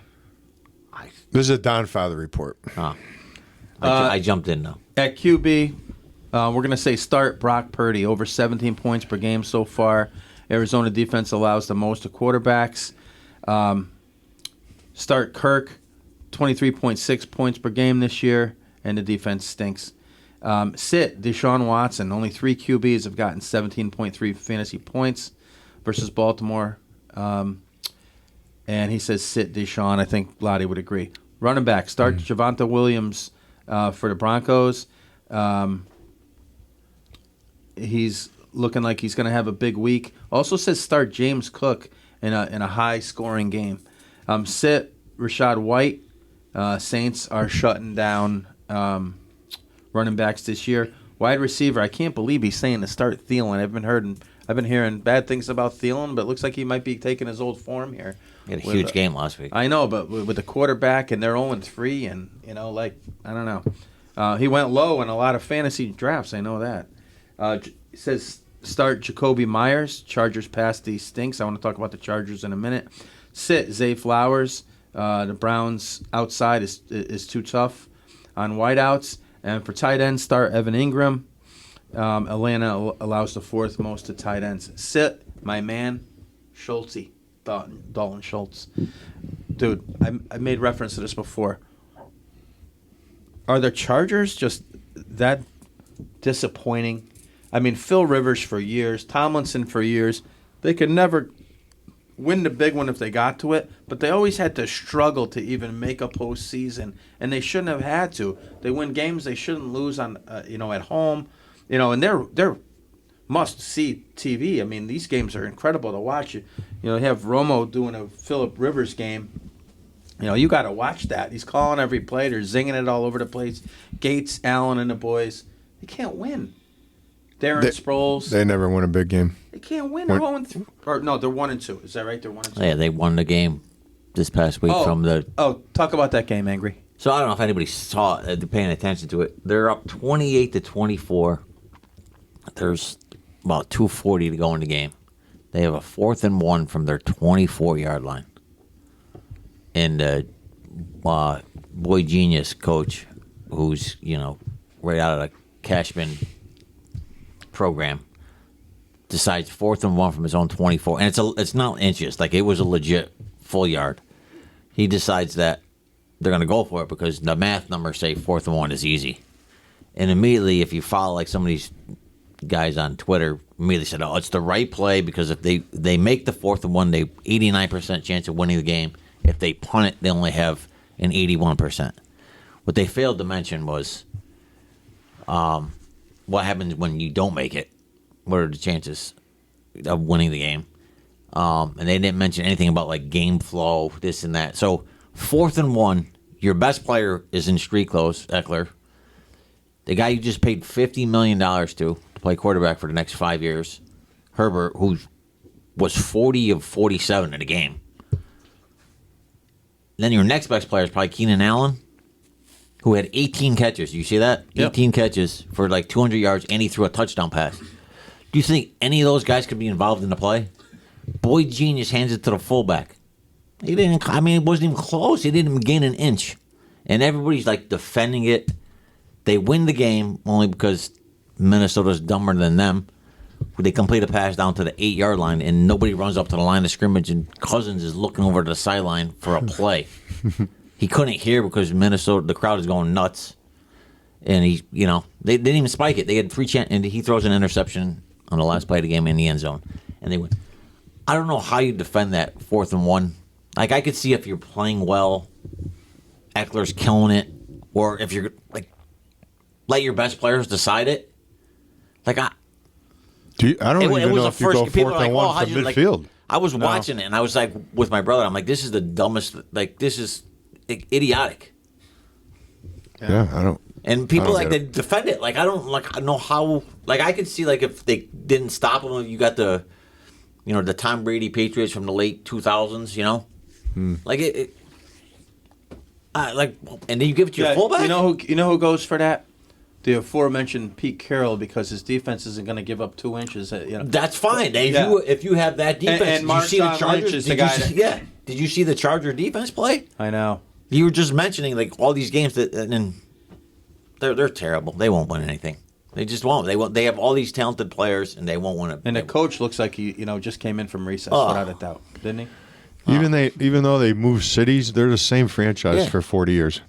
This is a Dahnfather report. Oh. I jumped in though. At QB, we're going to say start Brock Purdy, over 17 points per game so far. Arizona defense allows the most to quarterbacks. Start Kirk, 23.6 points per game this year, and the defense stinks. Sit Deshaun Watson. Only 3 QBs have gotten 17.3 fantasy points versus Baltimore. And he says sit Deshaun. I think Loddy would agree. Running back, start Javonte Williams for the Broncos. He's looking like he's going to have a big week. Also says start James Cook in a high-scoring game. Sit Rashad White. Saints are shutting down running backs this year. Wide receiver, I can't believe he's saying to start Thielen. I've been hearing bad things about Thielen, but it looks like he might be taking his old form here. He had a huge game last week. I know, but with the quarterback and they're 0-3, and I don't know. He went low in a lot of fantasy drafts. I know that. It says start Jacoby Myers. Chargers past these stinks. I want to talk about the Chargers in a minute. Sit Zay Flowers. The Browns outside is too tough on wideouts. And for tight end, start Evan Ingram. Atlanta allows the fourth most to tight ends. Sit, my man, Schultze, Dalton Schultz. Dude, I made reference to this before. Are the Chargers just that disappointing? I mean, Phil Rivers for years, Tomlinson for years. They could never win the big one if they got to it, but they always had to struggle to even make a postseason, and they shouldn't have had to. They win games they shouldn't lose on, at home, and they're must-see TV. I mean, these games are incredible to watch. You have Romo doing a Phillip Rivers game. You got to watch that. He's calling every play. They're zinging it all over the place. Gates, Allen, and the boys. They can't win. Darren Sproles. They never win a big game. They can't win. They're 0-3. Or no, they're 1-2. Is that right? They're 1-2. Yeah, they won the game this past week from the. Oh, talk about that game, Angry. So I don't know if anybody saw it, paying attention to it. They're up 28-24. There's about 2:40 to go in the game. They have a 4th and 1 from their 24-yard line. And Boy Genius coach, who's right out of the Cashman program, decides 4th and 1 from his own 24, and it's not inches, like it was a legit full yard. He decides that they're going to go for it because the math numbers say 4th and 1 is easy. And immediately, if you follow like some of these guys on Twitter, immediately said, "Oh, it's the right play because if they make the 4th and 1, they 89% chance of winning the game. If they punt it, they only have an 81%." What they failed to mention was what happens when you don't make it. What are the chances of winning the game? And they didn't mention anything about like game flow, this and that. So 4th and 1, your best player is in street clothes, Eckler. The guy you just paid $50 million to play quarterback for the next 5 years, Herbert, who was 40 of 47 in the game. Then your next best player is probably Keenan Allen, who had 18 catches. You see that? Yep. 18 catches for like 200 yards, and he threw a touchdown pass. Do you think any of those guys could be involved in the play? Boy Genius hands it to the fullback. He didn't. I mean, it wasn't even close. He didn't even gain an inch, and everybody's like defending it. They win the game only because Minnesota's dumber than them. They complete a pass down to the 8-yard line, and nobody runs up to the line of scrimmage, and Cousins is looking over to the sideline for a play. He couldn't hear because Minnesota, the crowd is going nuts. And they didn't even spike it. They had 3 chances, and he throws an interception on the last play of the game in the end zone. And they win. I don't know how you defend that 4th and 1. Like, I could see if you're playing well, Eckler's killing it, or if you're, like, let your best players decide it. Like, I don't even know if you go 4th and 1 from midfield. I was watching it, and I was like, with my brother, I'm like, this is the dumbest, like, this is idiotic. Yeah, I don't. And people they defend it. Like, I don't know how. Like, I could see like if they didn't stop them, you got the, the Tom Brady Patriots from the late 2000s. Like it. And then you give it to your fullback. You know who goes for that? The aforementioned Pete Carroll, because his defense isn't going to give up 2 inches. That's fine. If you have that defense, and did you see the Chargers? Is the guy Did you see the Charger defense play? I know. You were just mentioning like all these games and they're terrible. They won't win anything. They just won't. They won't. They have all these talented players, and they won't win it. And the coach looks like he just came in from recess without a doubt, didn't he? Even though they moved cities, they're the same franchise for 40 years.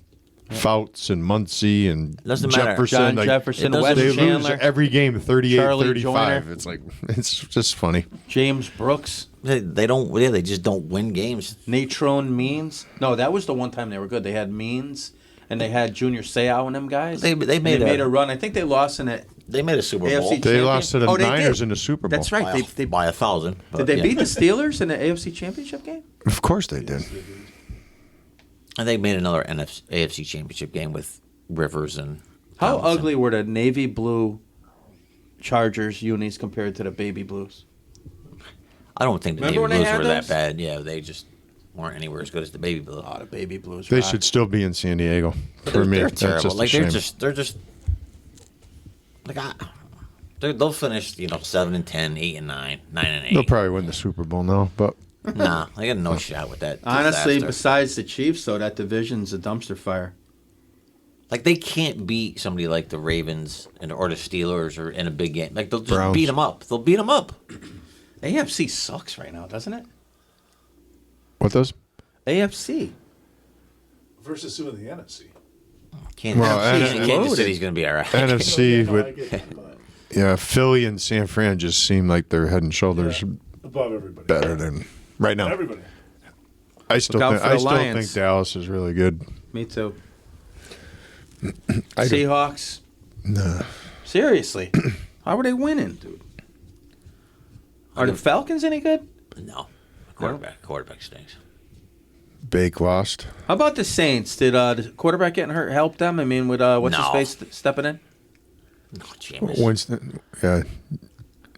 Fouts and Muncie and Doesn't matter. Jefferson. John Jefferson, they Wes lose Chandler, every game 38-35. Joyner. It's like, it's just funny. James Brooks. They don't. Yeah, they just don't win games. Natrone Means. No, that was the one time they were good. They had Means, and they had Junior Seau and them guys. They made a run. I think they lost in it. They made a Super Bowl. AFC They lost to the they Niners did. in the Super Bowl. That's right. They by 1,000. did they beat the Steelers in the AFC Championship game? Of course they did. And they made another AFC Championship game with Rivers and. How Tomlinson. ugly were the navy blue Chargers unis compared to the baby blues? I don't think the Remember when Navy they Blues had were those? that bad. Yeah, they just weren't anywhere as good as the Baby Blue. Oh, the baby blues. They rock. should still be in San Diego. For me, They're that's terrible. just a Like shame. they're just like they'll finish 7-10, 8-9, 9-8. They'll probably win the Super Bowl now, but Nah, they got no shot with that. Honestly, disaster. besides the Chiefs, though, that division's a dumpster fire. Like they can't beat somebody like the Ravens or the Steelers or in a big game. Like they'll just Browns. beat them up. They'll beat them up. AFC sucks right now, doesn't it? What those? AFC. Versus who in the NFC? Kansas, Well, Kansas City's going to be all right. NFC No, I with get that, but Philly and San Fran just seem like they're head and shoulders above everybody. better than right now. Everybody. I still Look out think for the I still Lions. think Dallas is really good. Me too. I don't- Seahawks. Nah. Seriously, how are they winning, dude? Are the Falcons any good? No. Quarterback stinks. Bake lost. How about the Saints? Did the quarterback getting hurt help them? I mean, with what's No. his face stepping in? No, Jameis. Winston. Yeah.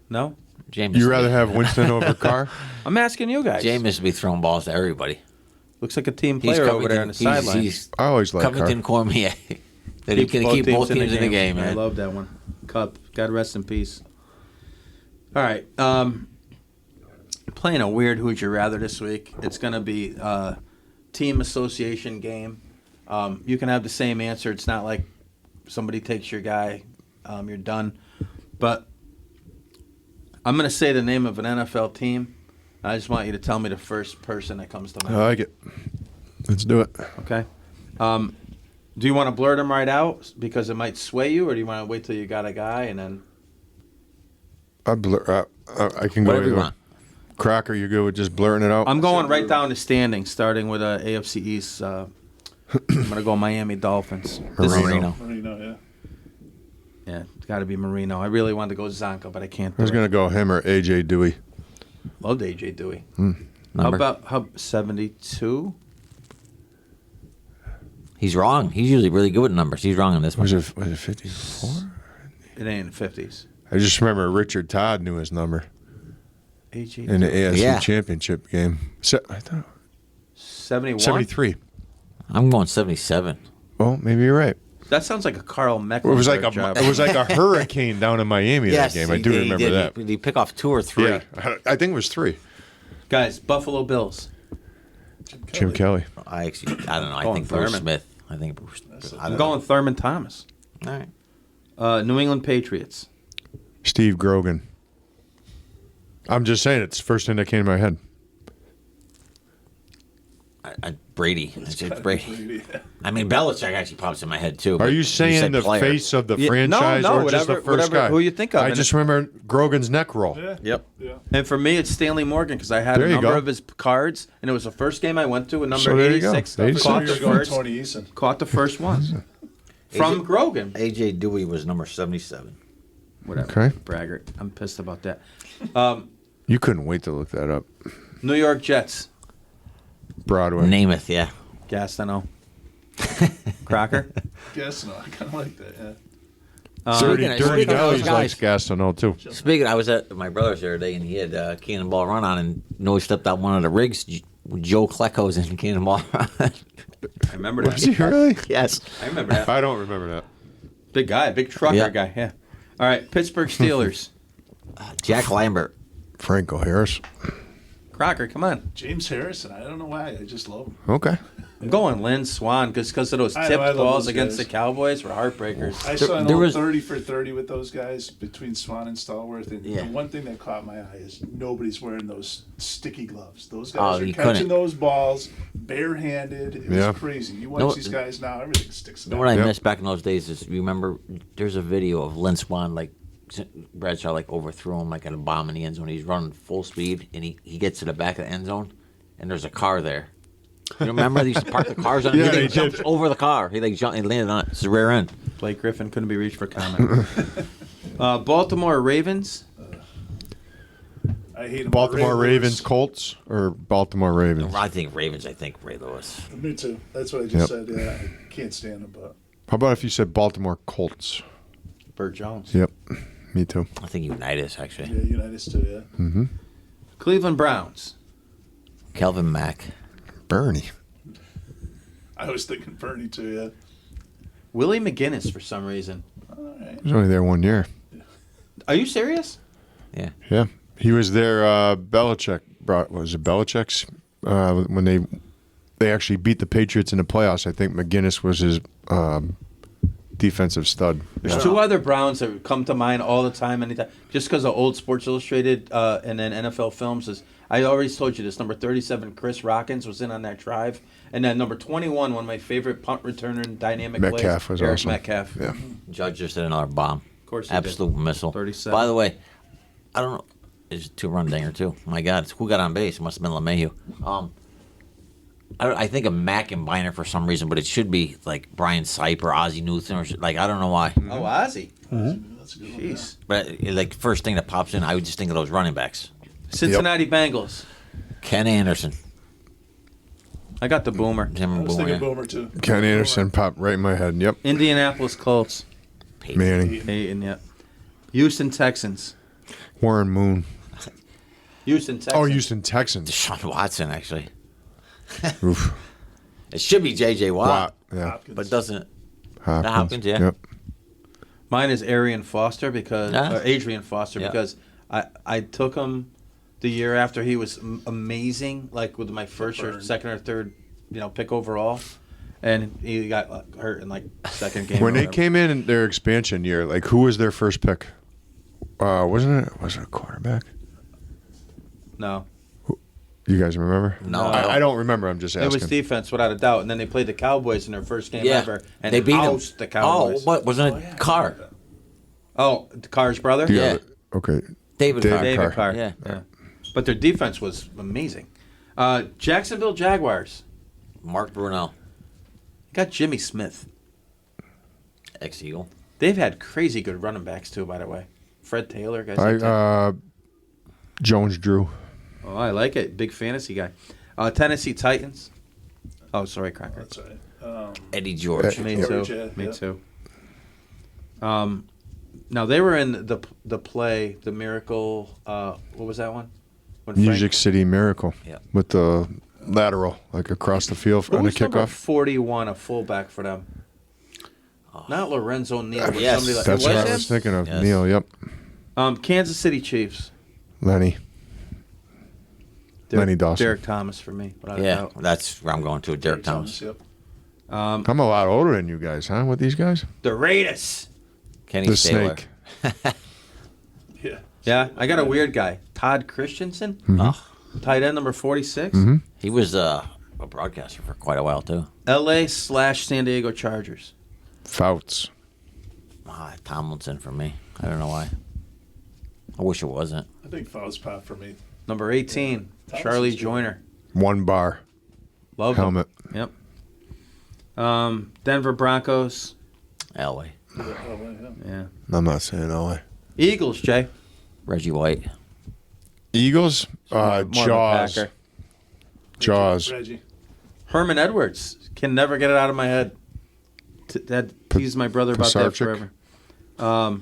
No. Jameis You rather have Winston over Carr? I'm asking you guys. Jameis be throwing balls to everybody. Looks like a team player over there on the sideline. He's I always like Carr. Covington Cormier. That he can keep both teams in the game, I man. love that one. Cup. God rest in peace. All right. Playing a weird Who'd You Rather this week. It's going to be team association game. You can have the same answer. It's not like somebody takes your guy, you're done. But I'm going to say the name of an NFL team. I just want you to tell me the first person that comes to I mind. like it. Let's do it. Okay. Do you want to blurt them right out because it might sway you, or do you want to wait till you got a guy and then? I can go Whatever you either. want. Crocker, you good with just blurting it out? I'm going right down the standings, starting with AFC East. I'm going to go Miami Dolphins. Marino. Marino, yeah. Yeah, it's got to be Marino. I really wanted to go Zonka, but I can't. I was going to go him or AJ Dewey. Loved AJ Dewey. Number. How about 72? He's wrong. He's usually really good with numbers. He's wrong on this one. Was it 54? It ain't in the 50s. I just remember Richard Todd knew his number AJ in the Dewey. AFC Yeah. Championship game. I thought 71? 73. I'm going 77. Well, maybe you're right. That sounds like a Carl Mecklenburg It was like job. it was like a hurricane down in Miami that game. I do remember that. Did he pick off 2 or 3? Yeah, I think it was 3. Guys, Buffalo Bills. Jim Kelly. I don't know. I Going think Bruce Thurman. Smith. I think Bruce. I'm going Thurman Thomas. All right. New England Patriots. Steve Grogan. I'm just saying it's the first thing that came to my head. Brady. It's Brady. I mean, Belichick actually pops in my head too. Are but you saying said the player. face of the Yeah, franchise no, or just whatever- the first whatever- guy? who you think of, I and just remember Grogan's neck roll. Yeah. Yep. Yeah. And for me, it's Stanley Morgan because I had There a you number go. of his cards, and it was the first game I went to with number So there you go. 86. 86. Caught the You're going first, Tony Eason. caught the first one from Grogan. AJ Dewey was number 77. Whatever. Okay. Braggart. I'm pissed about that. You couldn't wait to look that up. New York Jets. Broadway. Namath, yeah. Gastineau. Crocker. Yes, no, I kind of like that. Yeah. Dirty, Speaking of Dirty those Nellies guys- likes Gastineau too. Speaking, I was at my brother's the other day, and he had Cannonball Run on, and he stepped out one of the rigs. Joe Klecko's in Cannonball Run. I remember Was he that. really? Yes. I remember that. I don't remember that. Big guy, big trucker Yeah. guy. Yeah. All right. Pittsburgh Steelers. Jack Lambert. Franco Harris. Crocker, come on. James Harrison. I don't know why. I just love him. Okay. I'm going Lynn Swan because of those I know, tipped I love balls those against guys. the Cowboys were heartbreakers. I saw an there old was- 30 for 30 with those guys between Swan and Stallworth. And Yeah. the one thing that caught my eye is nobody's wearing those sticky gloves. Those Oh, guys are you catching couldn't. those balls barehanded. It was Yeah. crazy. You watch No, these guys now, everything sticks You know out. what I Yep. missed back in those days is, you remember, there's a video of Lynn Swan, like, Bradshaw, like, overthrew him, like, at a bomb in the end zone. He's running full speed, and he gets to the back of the end zone, and there's a car there. You remember they used to park the cars on it? Yeah, he they like, jumps did. over the car. He like jumped and landed on it. It's the rear end. Blake Griffin couldn't be reached for comment. Baltimore Ravens. I hate him. Baltimore Ray Ravens Lewis. Colts or Baltimore Ravens? I think Ravens. I think Ray Lewis. Me too. That's what I just Yep. said. Yeah, I can't stand him, but How about if you said Baltimore Colts? Burt Jones. Yep. Me too. I think Unitas actually. yeah, Unitas too. Yeah. Cleveland Browns. Kelvin Mack. Bernie. I was thinking Bernie too. Yeah. Willie McGinnis for some reason. All right. He was only there 1 year. Are you serious? Yeah. Yeah. He was there. Belichick brought, was it Belichick's? When they actually beat the Patriots in the playoffs, I think McGinnis was his defensive stud. There's Yeah. two other Browns that come to mind all the time, anytime, just because of old Sports Illustrated and then NFL films. Is I already told you this. Number 37, Chris Rockins was in on that drive, and then number 21, one of my favorite punt returner and dynamic Metcalf plays, was Eric awesome. Metcalf. Yeah. Judge just hit another bomb. Of course, he Absolute missile. 37. By the way, I don't know. It's a 2-run dinger too. My God, who got on base? It must have been LeMahieu. I think of Mack and Biner for some reason, but it should be like Brian Sipe or Ozzie Newton or like I don't know why. did. Oh, Ozzy. That's a good one. Jeez. But like first thing that pops in, I would just think of those running backs. Cincinnati Bengals. Ken Anderson, I got the Boomer. Tim I was thinking Boomer, Boomer too. Ken Anderson popped right in my head. Yep. Indianapolis Colts. Manning. Peyton, yeah. Houston Texans. Warren Moon. Houston Texans. Oh, Houston Texans. Deshaun Watson actually. Oof. It should be J.J. Watt, Watt. Yeah. Hopkins. but doesn't. Hopkins. yeah. Yep. Mine is Arian Foster because Ah. or Adrian Foster Yeah. because I took him the year after he was amazing, like with my first or Burn. second or third, pick overall, and he got hurt in like second game. When or they whatever. came in their expansion year, like who was their first pick? Was it a quarterback? No, You guys remember? No, I don't remember. I'm just it asking. was defense without a doubt, and then they played the Cowboys in their first game Yeah, ever, and they beat them. housed the Cowboys. Oh, what wasn't it? Carr, Oh, Carr's brother. Do you Yeah. have it? Okay. David David Carr. David Carr. Carr. Yeah. But their defense was amazing. Jacksonville Jaguars Mark Brunell, got Jimmy Smith. ex-Eagle. They've had crazy good running backs too, by the way. Fred Taylor, guys. like that. Jones Drew. Oh, I like it. Big fantasy guy. Tennessee Titans. Oh, sorry, Cracker. That's right. Eddie George. Me George, too. yeah, Me yeah. too. Now they were in the play, the Miracle. What was that one? When Music City Miracle. Yeah. With the lateral, like across the field Who on the was number kickoff. 41, a fullback for them? Not Lorenzo Neal, but Yes. somebody like That's it what was I him? was thinking of. Yes. Neil, yep. Kansas City Chiefs. Lenny Dawson. Derek Thomas for me. Without a Yeah, doubt. that's where I'm going to. Derek Thomas. Yep. I'm a lot older than you guys, huh? With these guys? The Raiders. Kenny The Stabler. Snake. Yeah. Yeah, I got a weird guy. Todd Christensen, Oh, tight end number 46. he was a broadcaster for quite a while too. LA/San Diego Chargers. Fouts. Tomlinson for me. I don't know why. I wish it wasn't. I think Fowles pop for me. Number 18, Thomas Charlie is good. Joyner. One bar. Love Helmet. him. Yep. Denver Broncos. LA. Yeah. Yeah. I'm not saying LA. Eagles, Jay. Reggie White. Eagles. More of a Jaws. Packer. Jaws. Reggie. Herman Edwards. Can never get it out of my head. That teased my brother about that Pisarcik. forever.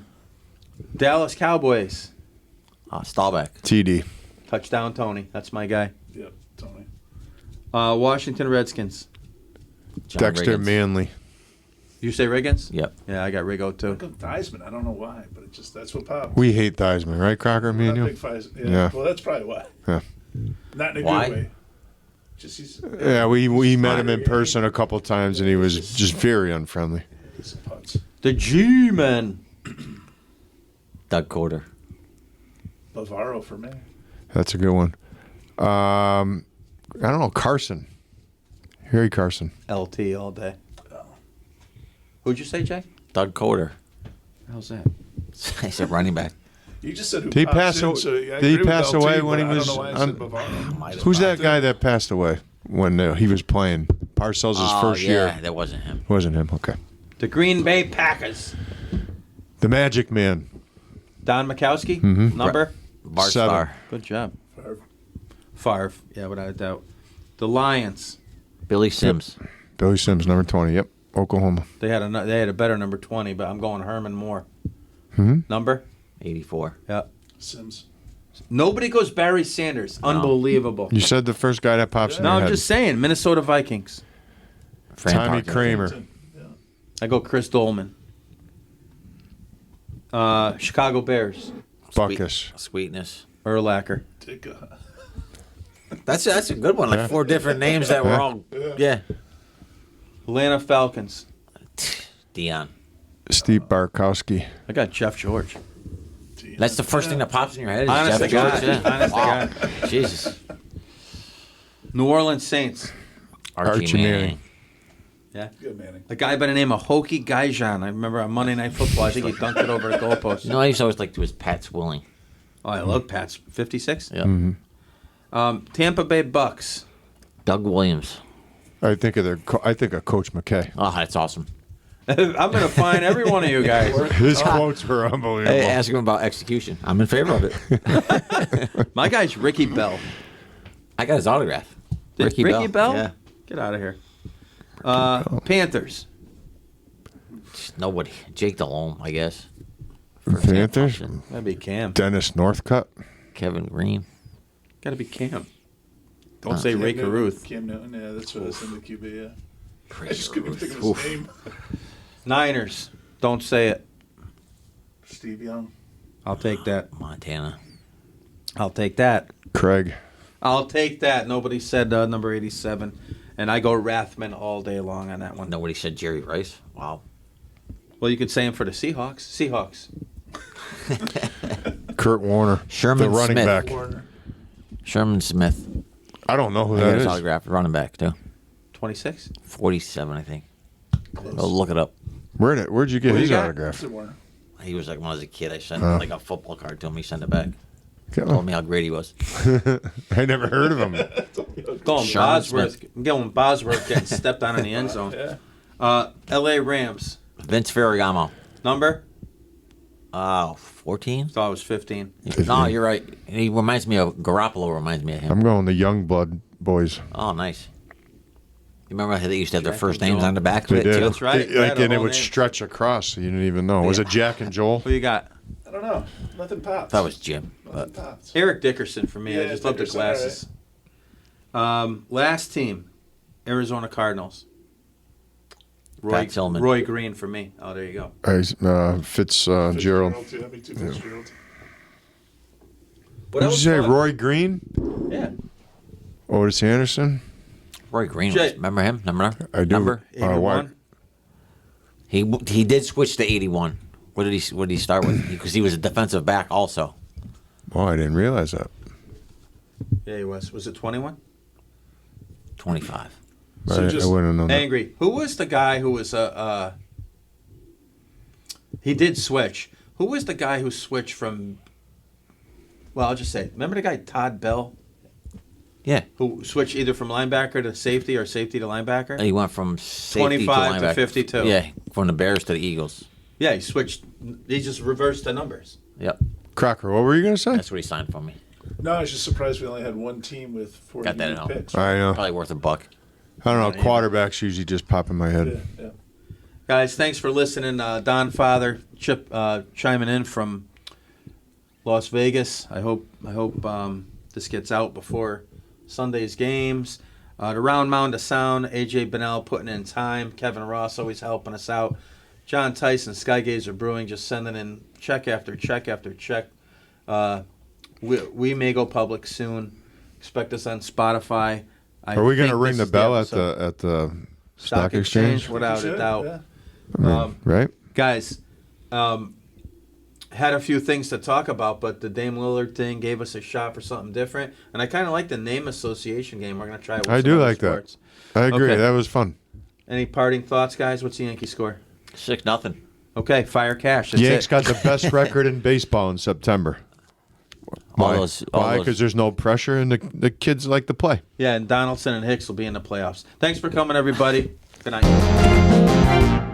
Dallas Cowboys. Staubach. TD. Touchdown Tony. That's my guy. Yep. Tony. Washington Redskins. John Dexter Riggins. Manley. You say Riggins? Yep. Yeah, I got Riggo too. Look up Theismann. I don't know why, but it just that's what popped. We hate Theismann, right, Crocker? Me Not and big you? Theismann. Yeah. Yeah. Well, that's probably why. Yeah. Not in a Why? good way. Just he's. Yeah, we met him in Yeah. person a couple times, and he was just very unfriendly. He's a putz. The G-Men. Doug Corder. Bavaro for me. That's a good one. I don't know, Carson. Harry Carson. LT all day. Who'd you say, Jay? Doug Corder. How's that? I said running back. You just said who Did he pops pass in, aw- so I did he agree with pass LT, away but when he I don't was know why I on- said Bavaro. Might have Who's that popped guy that passed away when he was playing? Parcells' first yeah, year. that wasn't him. Wasn't him. Okay. The Green Bay Packers. The Magic Man. Don Mikowski. Mhm. Number. Bart 7. Starr. Good job. Favre. Favre. Yeah, without a doubt. The Lions. Billy Sims. Billy Sims, number 20. Yep. Oklahoma. They had a better number 20, but I'm going Herman Moore. Mhm. Number. 84. Yeah. Sims. Nobody goes Barry Sanders. Unbelievable. You said the first guy that pops in No, your I'm head. just saying. Minnesota Vikings. Fran Tommy Tarkenton. Kramer. Yeah. I go Chris Dolman. Chicago Bears. Buckus. Sweetness. Urlacher. Ditka. That's a good one. Like Yeah. 4 different names that were all. Yeah. Atlanta Falcons. Dion. Steve Barkowski. I got Jeff George. That's the first thing that pops in your head. Is Honest Jeff to God. George. Yeah. Honest to Wow. God. Jesus. New Orleans Saints. Archie Manning. Yeah. Good Manning. A guy by the name of Hokie Gaijan. I remember on Monday Night Football, I think he dunked it over the goalpost. You know, I used to always like to was Pat Swilling. Oh, I love Pat's 56. Yeah. Tampa Bay Bucks. Doug Williams. I think of Coach McKay. Oh, that's awesome. I'm going to find every one of you guys. His quotes were unbelievable. Hey, ask him about execution. I'm in favor of it. My guy's Ricky Bell. I got his autograph. Ricky Bell? Yeah. Get out of here. Panthers. Nobody. Jake Delhomme, I guess. Panthers. That'd be Cam. Dennis Northcutt. Kevin Green. Got to be Cam. Don't say Ray Caruth. Cam Newton, yeah, that's what I was thinking of QB, yeah. I Ray just couldn't even think of Oof. his name. Niners. Don't say it. Steve Young. I'll take that. Montana. I'll take that. Craig. I'll take that. Nobody said number 87. And I go Rathman all day long on that one. Nobody said Jerry Rice. Wow. Well, you could say him for the Seahawks. Seahawks. Kurt Warner. Sherman the running Smith. back. Warner. Sherman Smith. I don't know who I got that his is. autograph. Running back, too. 26? 47, I think. Go look it up. Where'd you get Who his you got? autograph? Steve Warner. He was like, when I was a kid, I sent Oh. like a football card to him. He sent it back. Okay. Told me how great he was. I never heard of him. Going Sherman Bosworth. Going Bosworth getting stepped on in the end zone. Yeah. L.A. Rams. Vince Ferragamo. Number? 14? Thought it was 15. No, you're right. He reminds me of Garoppolo. Reminds me of him. I'm going the young blood boys. Oh, nice. You remember how they used to have their Jack first and names Joel. on the back of They it did. too? That's right. Like, Yeah, the and it whole would name. stretch across, so you didn't even know. Was it Jack and Joel? Who you got? I don't know. Nothing pops. That was Jim. Nothing But pops. Eric Dickerson for me. I Yeah, just love the Dickerson, glasses. Last team, Arizona Cardinals. Pat Tillman. Roy Green for me. Oh, there you go. Fitzgerald. Too. That'd be too Fitzgerald. What Did you else say fun? Roy Green? Yeah. Otis Anderson? Roy Green Jay- was. Remember him? I do. Number? 81. He did switch to 81. What did he start with? Because he was a defensive back also. Oh, I didn't realize that. Yeah, he was. Was it 21? 25. So I just wouldn't have known that. Angry. Who was the guy who was he did switch. Who was the guy who switched from? Well, I'll just say. Remember the guy Todd Bell, Yeah. who switched either from linebacker to safety or safety to linebacker? He went from safety 25 to linebacker. 52. Yeah, from the Bears to the Eagles. Yeah, he switched. He just reversed the numbers. Yep. Crocker, what were you going to say? That's what he signed for me. No, I was just surprised we only had one team with 40 Got that at home. picks. I know. Probably worth $1. I don't know. Quarterbacks usually just pop in my Yeah, head. yeah. Guys, thanks for listening. Dahnfather Chip chiming in from Las Vegas. I hope this gets out before Sunday's games. The round mound of sound, AJ Bennell putting in time. Kevin Ross always helping us out. John Tyson, Skygazer Brewing, just sending in check after check after check. We may go public soon. Expect us on Spotify. Are we going to think ring this the is bell episode. at the stock exchange? Without a Should, doubt. yeah. I mean, right? Guys, had a few things to talk about, but the Dame Lillard thing gave us a shot for something different. And I kind of like the name association game. We're going to try it with I some do other like that. sports. I agree. Okay. That was fun. Any parting thoughts, guys? What's the Yankee score? 6-0. Okay, fire cash. That's Yanks it. got the best record in baseball in September. Why? All Why? those- Because there's no pressure and the kids like to play. Yeah, and Donaldson and Hicks will be in the playoffs. Thanks for coming, everybody. Good night.